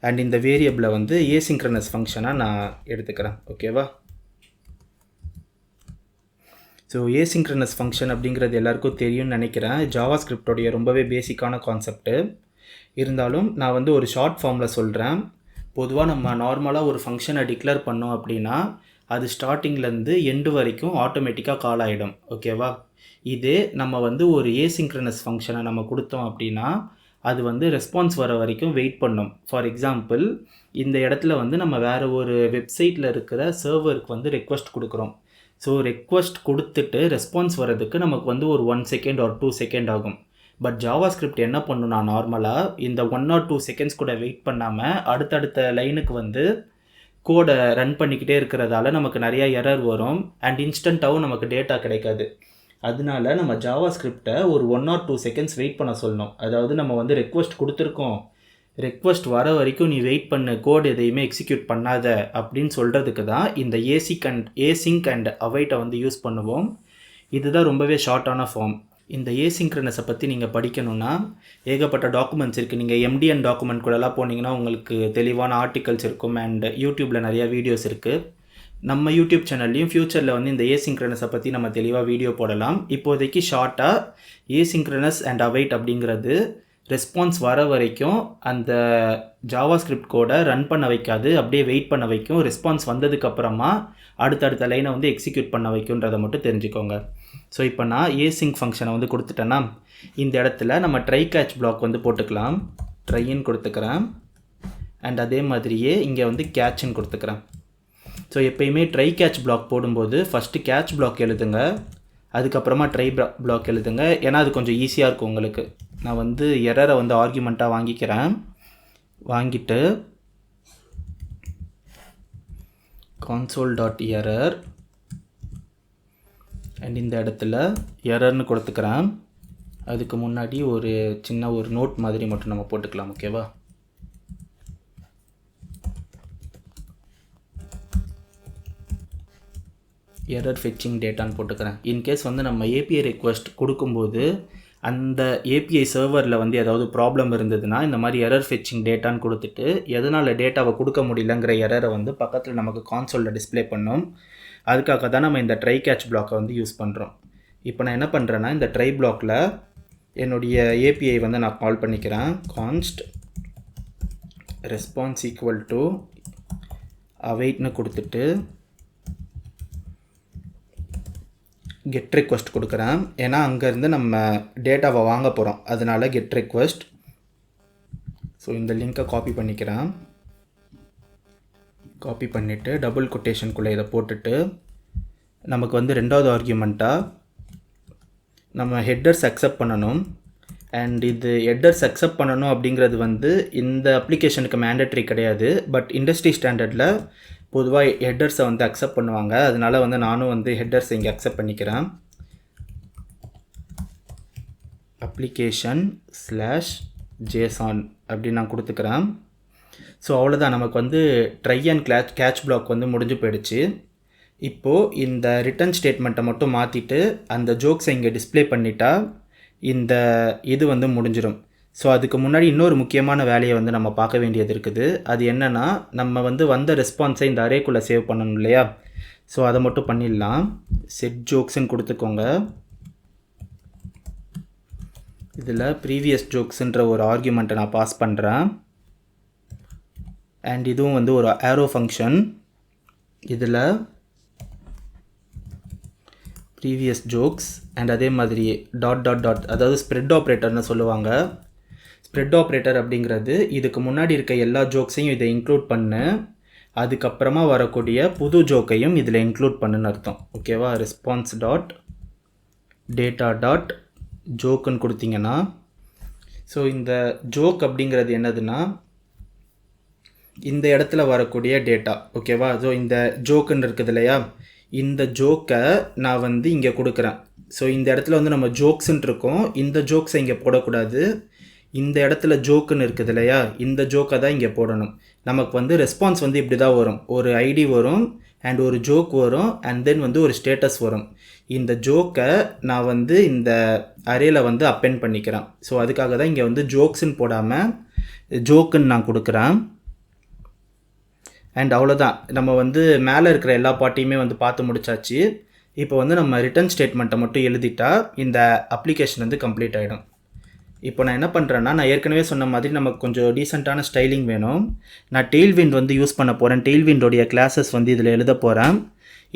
அண்ட் இந்த வேரியபிளை வந்து ஏசிங்க்ரனஸ் ஃபங்க்ஷனாக நான் எடுத்துக்கிறேன். ஓகேவா? ஸோ ஏசிங்க்ரனஸ் ஃபங்க்ஷன் அப்படிங்கிறது எல்லாருக்கும் தெரியும்னு நினைக்கிறேன். ஜாவாஸ்கிரிப்டோடைய ரொம்பவே பேசிக்கான கான்செப்ட்டு. இருந்தாலும் நான் வந்து ஒரு ஷார்ட் ஃபார்மில் சொல்கிறேன். பொதுவாக நம்ம நார்மலாக ஒரு ஃபங்க்ஷனை டிக்ளேர் பண்ணோம் அப்படின்னா அது ஸ்டார்டிங்லேருந்து எண்டு வரைக்கும் ஆட்டோமேட்டிக்காக கால் ஆகிடும். ஓகேவா? இதே நம்ம வந்து ஒரு ஏசிங்க்ரனஸ் ஃபங்க்ஷனை நம்ம கொடுத்தோம் அப்படின்னா அது வந்து ரெஸ்பான்ஸ் வர வரைக்கும் வெயிட் பண்ணும். ஃபார் எக்ஸாம்பிள் இந்த இடத்துல வந்து நம்ம வேறு ஒரு வெப்சைட்டில் இருக்கிற சர்வருக்கு வந்து ரெக்வஸ்ட் கொடுக்குறோம். ஸோ ரெக்வஸ்ட் கொடுத்துட்டு ரெஸ்பான்ஸ் வர்றதுக்கு நமக்கு வந்து ஒரு 1 செகண்ட் ஆர் 2 செகண்ட் ஆகும். பட் ஜாவாஸ்கிரிப்ட் என்ன பண்ணுன்னா நார்மலாக இந்த 1 or 2 செகண்ட்ஸ் கூட வெயிட் பண்ணாமல் அடுத்தடுத்த லைனுக்கு வந்து கோடை ரன் பண்ணிக்கிட்டே இருக்கிறதால நமக்கு நிறையா எரர் வரும். அண்ட் இன்ஸ்டண்ட்டாகவும் நமக்கு டேட்டா கிடைக்காது. அதனால நம்ம ஜாவாஸ்கிரிப்டை ஒரு 1 or 2 செகண்ட்ஸ் வெயிட் பண்ண சொல்லணும். அதாவது நம்ம வந்து ரெக்வஸ்ட் கொடுத்துருக்கோம், ரெக்வஸ்ட் வர வரைக்கும் நீ வெயிட் பண்ணு, கோட் எதையுமே எக்ஸிக்யூட் பண்ணாத அப்படின்னு சொல்கிறதுக்கு தான் இந்த ஏசிங்க் அண்ட் அவைட்டை வந்து யூஸ் பண்ணுவோம். இதுதான் ரொம்பவே ஷார்ட்டான ஃபார்ம். இந்த ஏசிங்க்ரனஸை பற்றி நீங்கள் படிக்கணுன்னா ஏகப்பட்ட டாக்குமெண்ட்ஸ் இருக்குது. நீங்கள் எம்டிஎன் டாக்குமெண்ட் கூடலாம் போனீங்கன்னா உங்களுக்கு தெளிவான ஆர்டிகல்ஸ் இருக்கும். அண்ட் யூடியூப்பில் நிறையா வீடியோஸ் இருக்குது. நம்ம யூடியூப் சேனல்லையும் ஃப்யூச்சரில் வந்து இந்த ஏசிங்க்ரனஸை பற்றி நம்ம தெளிவாக வீடியோ போடலாம். இப்போதைக்கு ஷார்ட்டாக ஏசிங்க்ரனஸ் அண்ட் அவைட் அப்படிங்கிறது ரெஸ்பான்ஸ் வர வரைக்கும் அந்த ஜாவாஸ்கிரிப்ட் கோடை ரன் பண்ண வைக்காது, அப்படியே வெயிட் பண்ண வைக்கும். ரெஸ்பான்ஸ் வந்ததுக்கப்புறமா அடுத்தடுத்த லைனை வந்து எக்ஸிக்யூட் பண்ண வைக்குன்றதை மட்டும் தெரிஞ்சுக்கோங்க. ஸோ இப்போ நான் async ஃபங்க்ஷனை வந்து கொடுத்துட்டேன்னா, இந்த இடத்துல நம்ம ட்ரை கேட்ச் பிளாக் வந்து போட்டுக்கலாம். ட்ரைன்னு கொடுத்துக்கிறேன். அண்ட் அதே மாதிரியே இங்கே வந்து கேட்ச்ன்னு கொடுத்துக்கிறேன். ஸோ எப்பயுமே ட்ரை கேட்ச் பிளாக் போடும்போது ஃபஸ்ட்டு கேட்ச் பிளாக் எழுதுங்க, அதுக்கப்புறமா ட்ரை பிளாக் எழுதுங்க. ஏன்னா அது கொஞ்சம் ஈஸியாக இருக்கும் உங்களுக்கு. நான் வந்து எரரை வந்து ஆர்குமெண்ட்டாக வாங்கிக்கிறேன். வாங்கிட்டு console.error அண்ட் இந்த இடத்துல எரர்னு கொடுத்துக்கிறேன். அதுக்கு முன்னாடி ஒரு சின்ன ஒரு நோட் மாதிரி மட்டும் நம்ம போட்டுக்கலாம். ஓகேவா? எரர் ஃபெச்சிங் டேட்டான்னு போட்டுக்கிறேன். இன்கேஸ் வந்து நம்ம ஏபிஐ ரெக்வஸ்ட் கொடுக்கும்போது அந்த ஏபிஐ சர்வரில் வந்து ஏதாவது ப்ராப்ளம் இருந்ததுன்னா இந்த மாதிரி எரர் ஃபெச்சிங் டேட்டான்னு கொடுத்துட்டு எதனால் டேட்டாவை கொடுக்க முடியலங்கிற எரரை வந்து பக்கத்தில் நமக்கு கான்சோலில் டிஸ்பிளே பண்ணோம். அதுக்காக தான் நம்ம இந்த ட்ரை கேட்ச் பிளாக்கை வந்து யூஸ் பண்ணுறோம். இப்போ நான் என்ன பண்ணுறேன்னா, இந்த ட்ரை பிளாக்கில் என்னுடைய ஏபிஐ வந்து நான் கால் பண்ணிக்கிறேன். கான்ஸ்ட் ரெஸ்பான்ஸ் ஈக்குவல் டு அவைட்னு கொடுத்துட்டு கெட் ரெக்வஸ்ட் கொடுக்குறேன். ஏன்னா அங்கேருந்து நம்ம டேட்டாவை வாங்க போகிறோம், அதனால் கெட் ரெக்வஸ்ட். ஸோ இந்த லிங்க்கை காப்பி பண்ணிக்கிறேன். காப்பி பண்ணிவிட்டு டபுள் கொட்டேஷனுக்குள்ளே இதை போட்டுட்டு நமக்கு வந்து ரெண்டாவது ஆர்கியூமெண்ட்டாக நம்ம ஹெட்டர்ஸ் அக்செப்ட் பண்ணணும். அண்ட் இது ஹெட்டர்ஸ் அக்செப்ட் பண்ணணும் அப்படிங்கிறது வந்து இந்த அப்ளிகேஷனுக்கு மேண்டட்ரி கிடையாது. பட் இண்டஸ்ட்ரி ஸ்டாண்டர்டில் பொதுவாக ஹெட்டர்ஸை வந்து அக்செப்ட் பண்ணுவாங்க. அதனால் வந்து நானும் வந்து ஹெட்டர்ஸ் இங்கே அக்செப்ட் பண்ணிக்கிறேன். application/json அப்படி நான் கொடுத்துக்கிறேன். ஸோ அவ்வளோதான், நமக்கு வந்து ட்ரை அண்ட் கேட்ச் பிளாக் வந்து முடிஞ்சு போயிடுச்சு. இப்போது இந்த ரிட்டர்ன் ஸ்டேட்மெண்ட்டை மட்டும் மாற்றிட்டு அந்த ஜோக்ஸை இங்கே டிஸ்பிளே பண்ணிட்டா இந்த இது வந்து முடிஞ்சிடும். ஸோ அதுக்கு முன்னாடி இன்னொரு முக்கியமான வேலையை வந்து நம்ம பார்க்க வேண்டியது இருக்குது. அது என்னென்னா, நம்ம வந்து வந்த ரெஸ்பான்ஸை இந்த அரேக்குள்ளே சேவ் பண்ணணும் இல்லையா? ஸோ அதை மட்டும் பண்ணிடலாம். செட் ஜோக்ஸ்ன்னு கொடுத்துக்கோங்க. இதில் ப்ரீவியஸ் ஜோக்ஸுன்ற ஒரு ஆர்குமெண்ட்டை நான் பாஸ் பண்ணுறேன். அண்ட் இதுவும் வந்து ஒரு ஆரோ ஃபங்க்ஷன். இதில் ப்ரீவியஸ் ஜோக்ஸ் அண்ட் அதே மாதிரி டாட் டாட் டாட், அதாவது ஸ்ப்ரெட் ஆப்ரேட்டர்னு சொல்லுவாங்க. ஸ்ப்ரெட் ஆப்ரேட்டர் அப்படிங்கிறது இதுக்கு முன்னாடி இருக்க எல்லா ஜோக்ஸையும் இதை இன்க்ளூட் பண்ணு, அதுக்கப்புறமா வரக்கூடிய புது ஜோக்கையும் இதில் இன்க்ளூட் பண்ணுன்னு அர்த்தம். ஓகேவா? ரெஸ்பான்ஸ் டாட் டேட்டா டாட் ஜோக்குன்னு கொடுத்தீங்கன்னா, ஸோ இந்த ஜோக் அப்படிங்கிறது என்னதுன்னா இந்த இடத்துல வரக்கூடிய டேட்டா. ஓகேவா? ஸோ இந்த ஜோக்குன்னு இருக்குது இல்லையா, இந்த ஜோக்கை நான் வந்து இங்கே கொடுக்குறேன். ஸோ இந்த இடத்துல வந்து நம்ம ஜோக்ஸுன்னு இருக்கோம், இந்த ஜோக்ஸை இங்கே போடக்கூடாது. இந்த இடத்துல ஜோக்குன்னு இருக்குது இல்லையா, இந்த ஜோக்கை தான் இங்கே போடணும். நமக்கு வந்து ரெஸ்பான்ஸ் வந்து இப்படி தான் வரும். ஒரு ஐடி வரும் அண்ட் ஒரு ஜோக் வரும் அண்ட் தென் வந்து ஒரு ஸ்டேட்டஸ் வரும். இந்த ஜோக்கை நான் வந்து இந்த அரேல வந்து அப்பெண்ட் பண்ணிக்கிறேன். ஸோ அதுக்காக தான் இங்கே வந்து ஜோக்ஸுன்னு போடாமல் ஜோக்குன்னு நான் கொடுக்குறேன். அண்ட் அவ்வளோதான், நம்ம வந்து மேலே இருக்கிற எல்லா பார்ட்டியுமே வந்து பார்த்து முடிச்சாச்சு. இப்போ வந்து நம்ம ரிட்டர்ன் ஸ்டேட்மெண்ட்டை மட்டும் எழுதிட்டா இந்த அப்ளிகேஷன் வந்து கம்ப்ளீட் ஆகிடும். இப்போ நான் என்ன பண்ணுறேன்னா, நான் ஏற்கனவே சொன்ன மாதிரி நமக்கு கொஞ்சம் டீசெண்டான ஸ்டைலிங் வேணும். நான் டெய்ல்விண்ட் வந்து யூஸ் பண்ண போகிறேன். டெய்ல்விண்டோடைய கிளாஸஸ் வந்து இதில் எழுத போகிறேன்.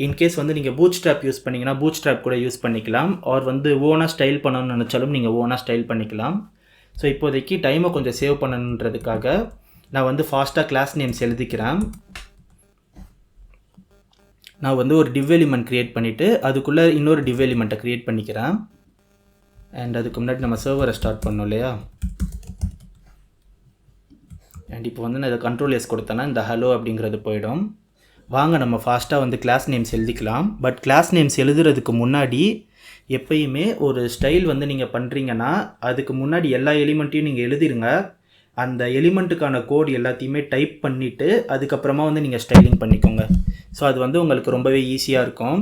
இன்கேஸ் வந்து நீங்கள் பூட் ஸ்ட்ராப் யூஸ் பண்ணிங்கன்னா பூட் ஸ்ட்ராப் கூட யூஸ் பண்ணிக்கலாம். ஆர் வந்து ஓனாக ஸ்டைல் பண்ணணும்னு நினச்சாலும் நீங்கள் ஓனாக ஸ்டைல் பண்ணிக்கலாம். ஸோ இப்போதைக்கு டைமை கொஞ்சம் சேவ் பண்ணணுன்றதுக்காக நான் வந்து ஃபாஸ்ட்டாக கிளாஸ் நேம்ஸ் எழுதிக்கிறேன். நான் வந்து ஒரு டிவ் எலிமெண்ட் க்ரியேட் பண்ணிவிட்டு அதுக்குள்ளே இன்னொரு டிவ் எலிமெண்ட்டை க்ரியேட் பண்ணிக்கிறேன். அண்ட் அதுக்கு முன்னாடி நம்ம சர்வரை ஸ்டார்ட் பண்ணோம் இல்லையா. அண்ட் இப்போ வந்து நான் இதை கண்ட்ரோல் எஸ் கொடுத்தேன்னா இந்த ஹலோ அப்படிங்கிறது போயிடும். வாங்க நம்ம ஃபாஸ்ட்டாக வந்து கிளாஸ் நேம்ஸ் எழுதிக்கலாம். பட் கிளாஸ் நேம்ஸ் எழுதுறதுக்கு முன்னாடி எப்பயுமே ஒரு ஸ்டைல் வந்து நீங்கள் பண்ணுறீங்கன்னா அதுக்கு முன்னாடி எல்லா எலிமெண்ட்டையும் நீங்கள் எழுதிருங்க. அந்த எலிமெண்ட்டுக்கான கோட் எல்லாத்தையுமே டைப் பண்ணிவிட்டு அதுக்கப்புறமா வந்து நீங்கள் ஸ்டைலிங் பண்ணிக்கோங்க. ஸோ அது வந்து உங்களுக்கு ரொம்பவே ஈஸியாக இருக்கும்.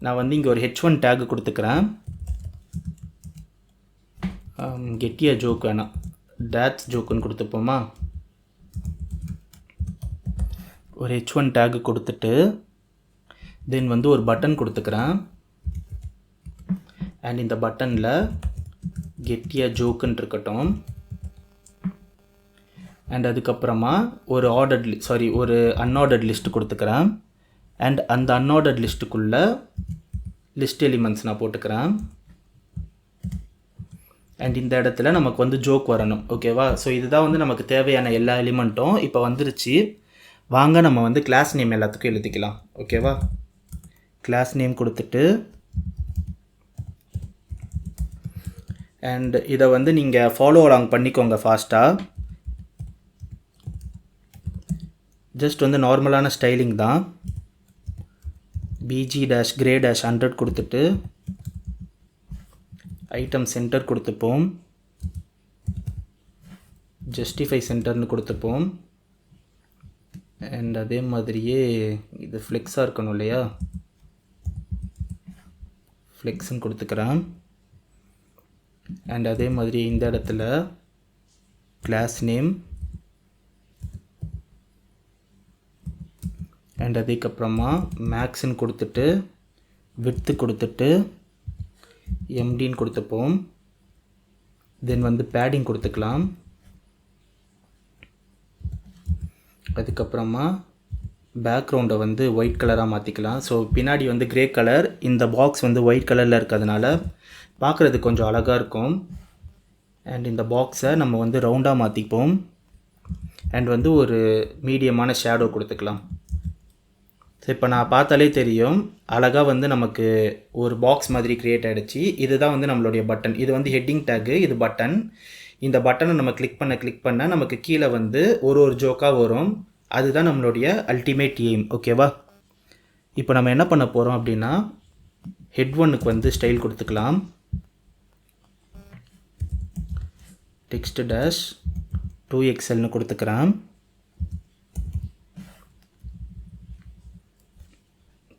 நான் வந்து இங்கே ஒரு h1 டேக் கொடுத்துக்கிறேன். கெட்டியா ஜோக் வேணாம், டேட்ஸ் ஜோக்குன்னு கொடுத்துப்போமா. ஒரு h1 டேக் கொடுத்துட்டு தென் வந்து ஒரு பட்டன் கொடுத்துக்கிறேன். அண்ட் இந்த பட்டனில் கெட்டியா ஜோக்குன்னு இருக்கட்டும். அண்ட் அதுக்கப்புறமா ஒரு ஒரு அன்ஆர்டர்ட் லிஸ்ட் கொடுத்துக்கிறேன். அண்ட் அந்த அன்ஆர்டர்ட் லிஸ்ட்டுக்குள்ளே லிஸ்ட் எலிமெண்ட்ஸ் நான் போட்டுக்கிறேன். அண்ட் இந்த இடத்துல நமக்கு வந்து ஜோக் வரணும். ஓகேவா? ஸோ இதுதான் வந்து நமக்கு தேவையான எல்லா எலிமெண்ட்டும் இப்போ வந்துருச்சு. வாங்க நம்ம வந்து கிளாஸ் நேம் எல்லாத்துக்கும் எழுதிக்கலாம். ஓகேவா? கிளாஸ் நேம் கொடுத்துட்டு அண்ட் இதை வந்து நீங்கள் ஃபாலோ அலாங் பண்ணிக்கோங்க ஃபாஸ்ட்டாக. ஜஸ்ட் வந்து நார்மலான ஸ்டைலிங் தான். bg-gray-100 கொடுத்துட்டு ஐட்டம் சென்டர் கொடுத்துப்போம். ஜஸ்டிஃபை சென்டர்னு கொடுத்துப்போம். அண்ட் அதே மாதிரியே இது ஃப்ளெக்ஸாக இருக்கணும் இல்லையா? ஃப்ளெக்ஸ்ன்னு கொடுத்துக்கிறேன். அண்ட் அதே மாதிரி இந்த இடத்துல கிளாஸ் நேம் அண்ட் அதுக்கப்புறமா மேக்ஸ்ன்னு கொடுத்துட்டு விட்த்து கொடுத்துட்டு எம்டின்னு கொடுத்துப்போம். தென் வந்து பேடிங் கொடுத்துக்கலாம். அதுக்கப்புறமா பேக்ரவுண்டை வந்து ஒயிட் கலராக மாற்றிக்கலாம். ஸோ பின்னாடி வந்து க்ரே கலர், இந்த பாக்ஸ் வந்து ஒயிட் கலரில் இருக்கிறதுனால பார்க்குறதுக்கு கொஞ்சம் அழகாக இருக்கும். அண்ட் இந்த பாக்ஸை நம்ம வந்து ரவுண்டாக மாற்றிப்போம். அண்ட் வந்து ஒரு மீடியமான ஷேடோ கொடுத்துக்கலாம். ஸோ இப்போ நான் பார்த்தாலே தெரியும் அழகாக வந்து நமக்கு ஒரு பாக்ஸ் மாதிரி க்ரியேட் ஆகிடுச்சு. இதுதான் வந்து நம்மளுடைய பட்டன். இது வந்து ஹெட்டிங் டேக்கு, இது பட்டன். இந்த பட்டனை நம்ம கிளிக் பண்ண நமக்கு கீழே வந்து ஒரு ஜோக்காக வரும். அதுதான் நம்மளுடைய அல்டிமேட் எய்ம். ஓகேவா? இப்போ நம்ம என்ன பண்ண போகிறோம் அப்படின்னா ஹெட் ஒன்னுக்கு வந்து ஸ்டைல் கொடுத்துக்கலாம். டெக்ஸ்ட் டேஷ் 2XLன்னு கொடுத்துக்கிறேன்.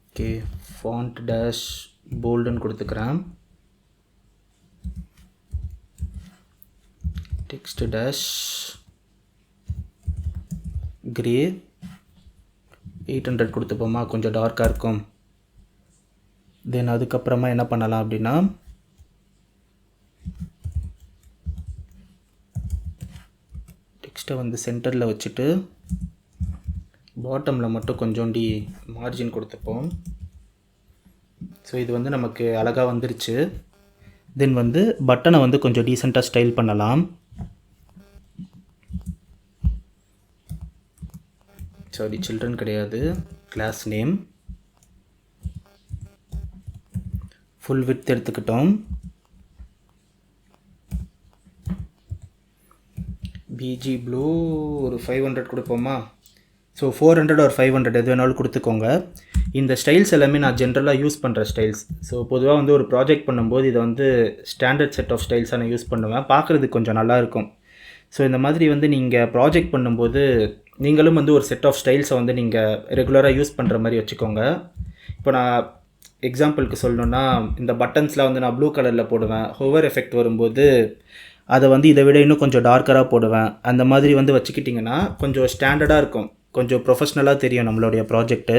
ஓகே, ஃபாண்ட் டேஷ் போல்டுன்னு கொடுத்துக்கிறேன். டெக்ஸ்ட் டேஷ் கிரே 800 கொடுத்துப்போமா, கொஞ்சம் டார்க்காக இருக்கும். தென் அதுக்கப்புறமா என்ன பண்ணலாம் அப்படின்னா டெக்ஸ்ட்டை வந்து சென்டரில் வச்சுட்டு பாட்டமில் மட்டும் கொஞ்சோண்டி மார்ஜின் கொடுத்துப்போம். ஸோ இது வந்து நமக்கு அழகாக வந்துருச்சு. தென் வந்து பட்டனை வந்து கொஞ்சம் டீசெண்டாக ஸ்டைல் பண்ணலாம். சாரி, சில்ட்ரன் கிடையாது, கிளாஸ் நேம் ஃபுல் விட்த் எடுத்துக்கிட்டோம். பிஜி ப்ளூ ஒரு 500 கொடுப்போமா. ஸோ 400 or 500 எது வேணாலும் கொடுத்துக்கோங்க. இந்த ஸ்டைல்ஸ் எல்லாமே நான் ஜென்ரலாக யூஸ் பண்ணுற ஸ்டைல்ஸ். ஸோ பொதுவாக வந்து ஒரு ப்ராஜெக்ட் பண்ணும்போது இதை வந்து ஸ்டாண்டர்ட் செட் ஆஃப் ஸ்டைல்ஸாக நான் யூஸ் பண்ணுவேன். பார்க்குறதுக்கு கொஞ்சம் நல்லாயிருக்கும். ஸோ இந்த மாதிரி வந்து நீங்கள் ப்ராஜெக்ட் பண்ணும்போது நீங்களும் வந்து ஒரு செட் ஆஃப் ஸ்டைல்ஸை வந்து நீங்கள் ரெகுலராக யூஸ் பண்ணுற மாதிரி வச்சுக்கோங்க. இப்போ நான் எக்ஸாம்பிளுக்கு சொல்லணுன்னா இந்த பட்டன்ஸ்லாம் வந்து நான் ப்ளூ கலரில் போடுவேன். ஹோவர் எஃபெக்ட் வரும்போது அதை வந்து இதை விட இன்னும் கொஞ்சம் டார்க்கராக போடுவேன். அந்த மாதிரி வந்து வச்சுக்கிட்டிங்கன்னா கொஞ்சம் ஸ்டாண்டர்டாக இருக்கும், கொஞ்சம் ப்ரொஃபஷ்னலாக தெரியும் நம்மளுடைய ப்ராஜெக்ட்டு.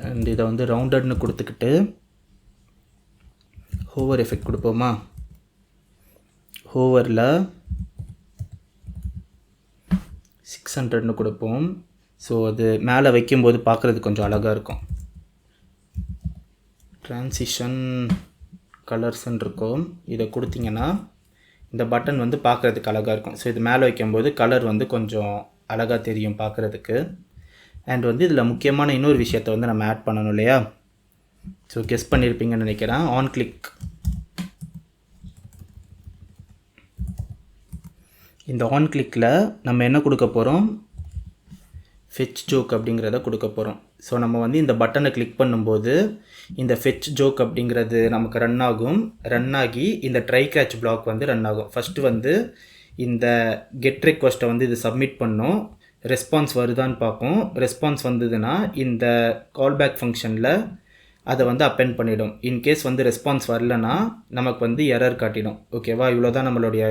அண்ட் இதை வந்து ரவுண்டட்னு கொடுத்துக்கிட்டு ஹோவர் எஃபெக்ட் கொடுப்போமா. ஹோவரில் 600ன்னு கொடுப்போம். ஸோ அது மேலே வைக்கும்போது பார்க்குறது கொஞ்சம் அழகாக இருக்கும். ட்ரான்சிஷன் கலர்ஸ்ன்னு இருக்கும், இதை கொடுத்தீங்கன்னா இந்த பட்டன் வந்து பார்க்குறதுக்கு அழகாக இருக்கும். ஸோ இது மேலே வைக்கும்போது கலர் வந்து கொஞ்சம் அழகாக தெரியும் பார்க்குறதுக்கு. அண்ட் வந்து இதில் முக்கியமான இன்னொரு விஷயத்தை வந்து நம்ம ஆட் பண்ணணும் இல்லையா? ஸோ கெஸ் பண்ணியிருப்பீங்கன்னு நினைக்கிறேன். ஆன் கிளிக், இந்த ஆன் கிளிக்கில் நம்ம என்ன கொடுக்க போகிறோம், ஃபெச் ஜோக் அப்படிங்கிறத கொடுக்க போகிறோம். ஸோ நம்ம வந்து இந்த பட்டனை கிளிக் பண்ணும்போது இந்த ஃபெச் ஜோக் அப்படிங்கிறது நமக்கு ரன் ஆகும். ரன் ஆகி இந்த ட்ரை கேட்ச் பிளாக் வந்து ரன் ஆகும். ஃபஸ்ட்டு வந்து இந்த கெட் ரெக்வஸ்ட்டை வந்து இது சப்மிட் பண்ணும். ரெஸ்பான்ஸ் வருதான்னு பார்ப்போம். ரெஸ்பான்ஸ் வந்ததுன்னா இந்த கால்பேக் ஃபங்க்ஷனில் அதை வந்து அப்பெண்ட் பண்ணிடும். இன்கேஸ் வந்து ரெஸ்பான்ஸ் வரலன்னா நமக்கு வந்து எரர் காட்டிடும். ஓகேவா? இவ்வளோ தான் நம்மளுடைய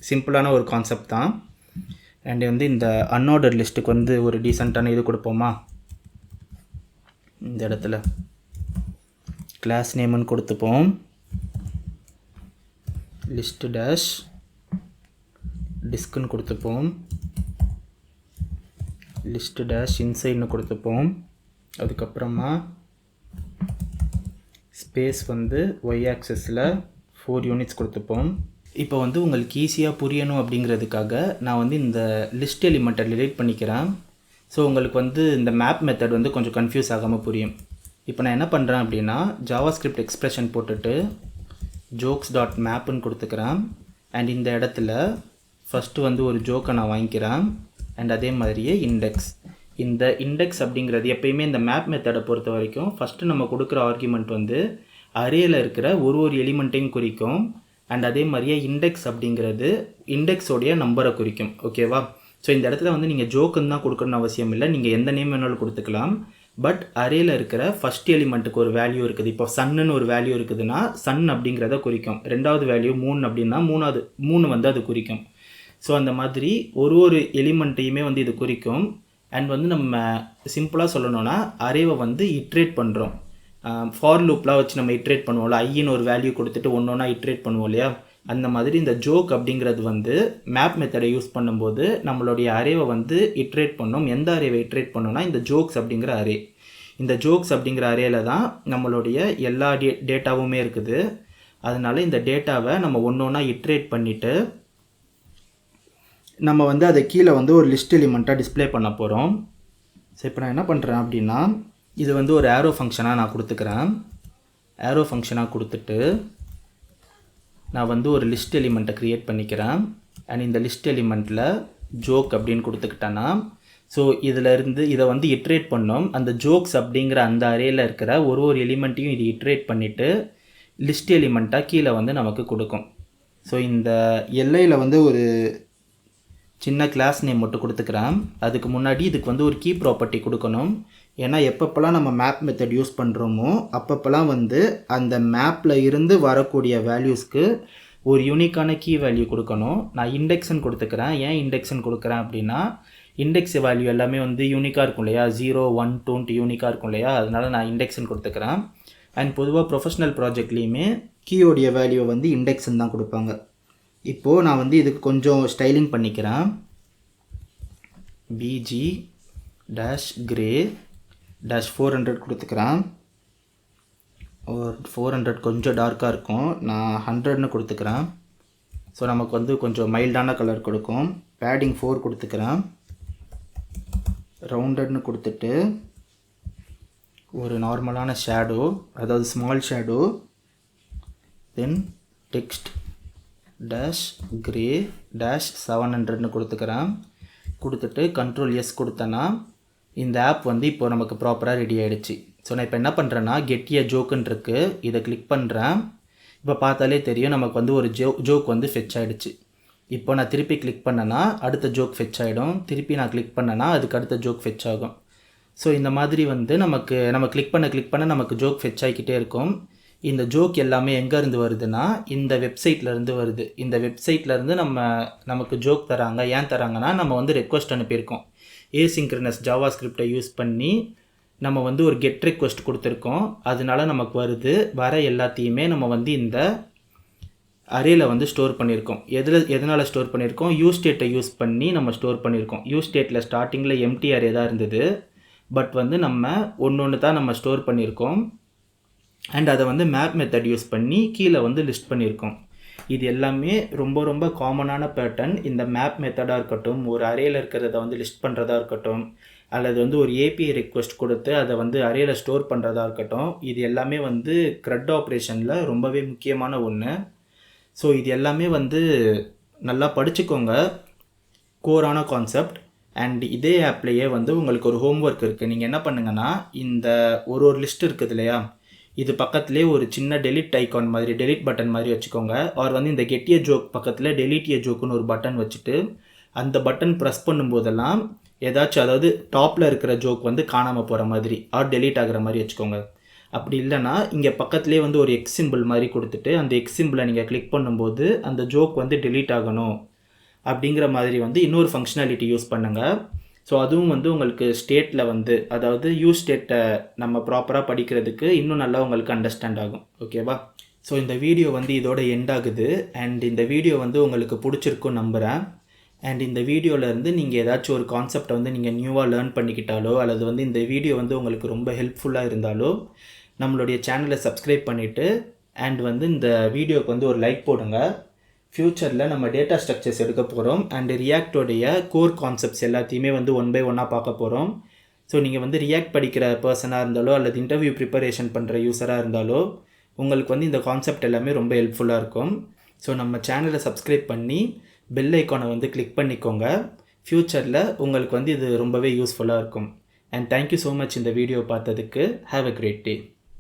சிம்பிளான ஒரு கான்செப்ட் தான். அண்ட் வந்து இந்த அன்ஆர்டர் லிஸ்ட்டுக்கு வந்து ஒரு டீசெண்டான இது கொடுப்போமா. இந்த இடத்துல கிளாஸ் நேம்னு கொடுத்துப்போம். லிஸ்ட் டேஷ் டிஸ்க்குன்னு கொடுத்துப்போம். லிஸ்ட் டேஷ் இன்சைட்னு கொடுத்துப்போம். அதுக்கப்புறமா ஸ்பேஸ் வந்து ஒய் ஆக்சஸில் 4 யூனிட்ஸ் கொடுத்துப்போம். இப்போ வந்து உங்களுக்கு ஈஸியாக புரியணும் அப்படிங்கிறதுக்காக நான் வந்து இந்த லிஸ்ட் எலிமெண்ட்டை டிலீட் பண்ணிக்கிறேன். ஸோ உங்களுக்கு வந்து இந்த மேப் மெத்தட் வந்து கொஞ்சம் கன்ஃபியூஸ் ஆகாமல் புரியும். இப்போ நான் என்ன பண்ணுறேன் அப்படின்னா ஜாவாஸ்கிரிப்ட் எக்ஸ்பிரஷன் போட்டுட்டு jokes.mapன்னு கொடுத்துக்கிறேன். அண்ட் இந்த இடத்துல ஃபஸ்ட்டு வந்து ஒரு ஜோக்கை நான் வாங்கிக்கிறேன். அண்ட் அதே மாதிரியே இந்த இண்டெக்ஸ் அப்படிங்கிறது எப்பயுமே இந்த மேப் மெத்தடை பொறுத்த வரைக்கும் ஃபஸ்ட்டு நம்ம கொடுக்குற ஆர்குமெண்ட் வந்து அரேயில் இருக்கிற ஒரு எலிமெண்ட்டையும் குறிக்கும். அண்ட் அதே மாதிரியே இண்டெக்ஸ் அப்படிங்கிறது இண்டெக்ஸோடைய நம்பரை குறிக்கும். ஓகேவா? ஸோ இந்த இடத்துல வந்து நீங்கள் ஜோக்குன்னு தான் கொடுக்கணும்னு அவசியம் இல்லை. நீங்கள் எந்த நேம் வேணாலும் கொடுத்துக்கலாம். பட் அரேயில் இருக்கிற ஃபஸ்ட் எலிமெண்ட்டுக்கு ஒரு வேல்யூ இருக்குது. இப்போ சன்னுன்னு ஒரு வேல்யூ இருக்குதுன்னா சன் அப்படிங்கிறத குறிக்கும். ரெண்டாவது வேல்யூ 3 அப்படின்னா 3 வந்து அது குறிக்கும். ஸோ அந்த மாதிரி ஒரு எலிமெண்ட்டையுமே வந்து இது குறிக்கும். அண்ட் வந்து நம்ம சிம்பிளாக சொல்லணும்னா அரேவை வந்து இட்ரேட் பண்ணுறோம். ஃபார் லூப்லாம் வச்சு நம்ம இட்ரேட் பண்ணுவோம்ல, ஐன்னு ஒரு வேல்யூ கொடுத்துட்டு ஒன்றா இட்ரேட் பண்ணுவோம் இல்லையா? அந்த மாதிரி இந்த ஜோக் அப்படிங்கிறது வந்து மேப் மெத்தடை யூஸ் பண்ணும்போது நம்மளுடைய அரேவை வந்து இட்ரேட் பண்ணோம். எந்த அரேவை இட்ரேட் பண்ணோம்னா இந்த ஜோக்ஸ் அப்படிங்கிற அரே. இந்த ஜோக்ஸ் அப்படிங்கிற அரேல தான் நம்மளுடைய எல்லா டேட்டாவுமே இருக்குது. அதனால இந்த டேட்டாவை நம்ம ஒன்றா இட்ரேட் பண்ணிவிட்டு நம்ம வந்து அதை கீழே வந்து ஒரு லிஸ்ட் எலிமெண்ட்டாக டிஸ்பிளே பண்ண போகிறோம். ஸோ இப்போ நான் என்ன பண்ணுறேன் அப்படின்னா இது வந்து ஒரு ஆரோ ஃபங்க்ஷனாக நான் கொடுத்துக்கிறேன். ஆரோ ஃபங்க்ஷனாக கொடுத்துட்டு நான் வந்து ஒரு லிஸ்ட் எலிமெண்ட்டை க்ரியேட் பண்ணிக்கிறேன். அண்ட் இந்த லிஸ்ட் எலிமெண்ட்டில் ஜோக் அப்படின்னு கொடுத்துக்கிட்டேன்னா ஸோ இதிலேருந்து இதை வந்து இட்ரேட் பண்ணோம். அந்த ஜோக்ஸ் அப்படிங்கிற அந்த அரேயில் இருக்கிற ஒரு எலிமெண்ட்டையும் இது இட்ரேட் பண்ணிவிட்டு லிஸ்ட் எலிமெண்ட்டாக கீழே வந்து நமக்கு கொடுக்கும். ஸோ இந்த எல்லையில் வந்து ஒரு சின்ன கிளாஸ் நேம் மட்டும் கொடுத்துக்கிறேன். அதுக்கு முன்னாடி இதுக்கு வந்து ஒரு கீ ப்ராப்பர்ட்டி கொடுக்கணும். ஏன்னா எப்பப்பெல்லாம் நம்ம மேப் மெத்தட் யூஸ் பண்ணுறோமோ அப்பப்பெல்லாம் வந்து அந்த மேப்பில் இருந்து வரக்கூடிய வேல்யூஸ்க்கு ஒரு யூனிக்கான கீ வேல்யூ கொடுக்கணும். நான் இண்டெக்ஸ்ன்னு கொடுத்துக்கிறேன். ஏன் இண்டெக்ஸ்ன்னு கொடுக்குறேன் அப்படின்னா இண்டெக்ஸ் வேல்யூ எல்லாமே வந்து யூனிக்காக இருக்கும் இல்லையா? 0, 1, 2 யூனிக்காக இருக்கும் இல்லையா? அதனால் நான் இண்டெக்ஸ்ன்னு கொடுத்துக்கிறேன். அண்ட் பொதுவாக ப்ரொஃபஷ்னல் ப்ராஜெக்ட்லேயுமே கீயோடைய வேல்யூவை வந்து இண்டெக்ஸ்ன்னு தான் கொடுப்பாங்க. இப்போது நான் வந்து இதுக்கு கொஞ்சம் ஸ்டைலிங் பண்ணிக்கிறேன். bg-gray-400 கொடுத்துக்கிறேன். ஒரு 400 கொஞ்சம் டார்க்காக இருக்கும். நான் 100ன்னு கொடுத்துக்கிறேன். ஸோ நமக்கு வந்து கொஞ்சம் மைல்டான கலர் கொடுக்கும். பேடிங் 4 கொடுத்துக்கிறேன். ரவுண்டட்னு கொடுத்துட்டு ஒரு நார்மலான ஷேடோ, அதாவது ஸ்மால் ஷேடோ, தென் டெக்ஸ்ட் -gray-700ன்னு கொடுத்துக்கிறேன். கொடுத்துட்டு Ctrl+S கொடுத்தேன்னா இந்த ஆப் வந்து இப்போ நமக்கு ப்ராப்பராக ரெடி ஆகிடுச்சு. ஸோ நான் இப்போ என்ன பண்ணுறேன்னா கெட் எ ஜோக்குன்னு இருக்குது, இதை கிளிக் பண்ணுறேன். இப்போ பார்த்தாலே தெரியும் நமக்கு வந்து ஒரு ஜோக் வந்து ஃபெச் ஆகிடுச்சு. இப்போ நான் திருப்பி கிளிக் பண்ணேன்னா அடுத்த ஜோக் ஃபெச் ஆகிடும். திருப்பி நான் கிளிக் பண்ணேன்னா அதுக்கு அடுத்த ஜோக் ஃபெச் ஆகும். ஸோ இந்த மாதிரி வந்து நம்ம கிளிக் பண்ண நமக்கு ஜோக் ஃபெச் ஆகிக்கிட்டே இருக்கும். இந்த ஜோக் எல்லாமே எங்கேருந்து வருதுன்னா இந்த வெப்சைட்லேருந்து வருது. இந்த வெப்சைட்லேருந்து நமக்கு ஜோக் தராங்க. ஏன் தராங்கன்னா நம்ம வந்து ரெக்வஸ்ட் அனுப்பியிருக்கோம். ஏசிங்க்ரனஸ் ஜாவாஸ்கிரிப்டை யூஸ் பண்ணி நம்ம வந்து ஒரு கெட் ரெக்வஸ்ட் கொடுத்துருக்கோம். அதனால நமக்கு வர எல்லாத்தையுமே நம்ம வந்து இந்த அரேயில் வந்து ஸ்டோர் பண்ணியிருக்கோம். எதனால் ஸ்டோர் பண்ணியிருக்கோம்? யூஸ்டேட்டை யூஸ் பண்ணி நம்ம ஸ்டோர் பண்ணியிருக்கோம். யூஸ்டேட்டில் ஸ்டார்டிங்கில் எம்டி அரே தான் இருந்தது. பட் வந்து நம்ம ஒன்று தான் நம்ம ஸ்டோர் பண்ணியிருக்கோம். அண்ட் அதை வந்து மேப் மெத்தட் யூஸ் பண்ணி கீழே வந்து லிஸ்ட் பண்ணியிருக்கோம். இது எல்லாமே ரொம்ப ரொம்ப காமனான பேட்டர்ன். இந்த மேப் மெத்தடாக இருக்கட்டும், ஒரு அரேயில் இருக்கிறத வந்து லிஸ்ட் பண்ணுறதா இருக்கட்டும், அல்லது வந்து ஒரு ஏபிஐ ரெக்வெஸ்ட் கொடுத்து அதை வந்து அரேயில் ஸ்டோர் பண்ணுறதா இருக்கட்டும், இது எல்லாமே வந்து CRUD ஆப்ரேஷனில் ரொம்பவே முக்கியமான ஒன்று. ஸோ இது எல்லாமே வந்து நல்லா படிச்சுக்கோங்க, கோரான கான்செப்ட். அண்ட் இதே ஆப்லேயே வந்து உங்களுக்கு ஒரு ஹோம்ஒர்க் இருக்குது. நீங்கள் என்ன பண்ணுங்கன்னா இந்த ஒரு லிஸ்ட் இருக்குது இல்லையா, இது பக்கத்துலேயே ஒரு சின்ன டெலிட் ஐக்கான் மாதிரி, டெலிட் பட்டன் மாதிரி வச்சுக்கோங்க. ஆர் வந்து இந்த கெட் எ ஜோக் பக்கத்தில் டெலிட் எ ஜோக்குன்னு ஒரு பட்டன் வச்சுட்டு அந்த பட்டன் ப்ரெஸ் பண்ணும்போதெல்லாம் ஏதாச்சும், அதாவது டாப்பில் இருக்கிற ஜோக் வந்து காணாமல் போகிற மாதிரி ஆர் டெலிட் ஆகிற மாதிரி வச்சுக்கோங்க. அப்படி இல்லைனா இங்கே பக்கத்துலேயே வந்து ஒரு எக்ஸ் சிம்பிள் மாதிரி கொடுத்துட்டு அந்த எக்ஸ் சிம்பிளை நீங்கள் கிளிக் பண்ணும்போது அந்த ஜோக் வந்து டெலீட் ஆகணும் அப்படிங்கிற மாதிரி வந்து இன்னொரு ஃபங்க்ஷனாலிட்டி யூஸ் பண்ணுங்கள். ஸோ அதுவும் வந்து உங்களுக்கு ஸ்டேட்டில் வந்து, அதாவது யூஸ் ஸ்டேட்டை நம்ம ப்ராப்பராக படிக்கிறதுக்கு இன்னும் நல்லா உங்களுக்கு அண்டர்ஸ்டாண்ட் ஆகும். ஓகேவா? ஸோ இந்த வீடியோ வந்து இதோட எண்ட் ஆகுது. அண்ட் இந்த வீடியோ வந்து உங்களுக்கு பிடிச்சிருக்குன்னு நம்புகிறேன். அண்ட் இந்த வீடியோவிலேருந்து நீங்கள் ஏதாச்சும் ஒரு கான்செப்டை வந்து நீங்கள் நியூவாக லேர்ன் பண்ணிக்கிட்டாலோ அல்லது வந்து இந்த வீடியோ வந்து உங்களுக்கு ரொம்ப ஹெல்ப்ஃபுல்லாக இருந்தாலோ நம்மளுடைய சேனலை சப்ஸ்கிரைப் பண்ணிவிட்டு அண்ட் வந்து இந்த வீடியோவுக்கு வந்து ஒரு லைக் போடுங்க. ஃப்யூச்சரில் நம்ம டேட்டா ஸ்ட்ரக்சர்ஸ் எடுக்க போகிறோம் அண்ட் ரியாக்டோடைய கோர் கான்செப்ட்ஸ் எல்லாத்தையுமே வந்து ஒன் பை ஒன்னாக பார்க்க போகிறோம். ஸோ நீங்கள் வந்து ரியாக்ட் படிக்கிற பர்சனாக இருந்தாலோ அல்லது இன்டர்வியூ ப்ரிப்பரேஷன் பண்ணுற யூஸராக இருந்தாலோ உங்களுக்கு வந்து இந்த கான்செப்ட் எல்லாமே ரொம்ப ஹெல்ப்ஃபுல்லாக இருக்கும். ஸோ நம்ம சேனலை சப்ஸ்கிரைப் பண்ணி பெல் ஐக்கானை வந்து கிளிக் பண்ணிக்கோங்க. ஃப்யூச்சரில் உங்களுக்கு வந்து இது ரொம்பவே யூஸ்ஃபுல்லாக இருக்கும். அண்ட் தேங்க்யூ ஸோ மச் இந்த வீடியோ பார்த்ததுக்கு. Have a great day.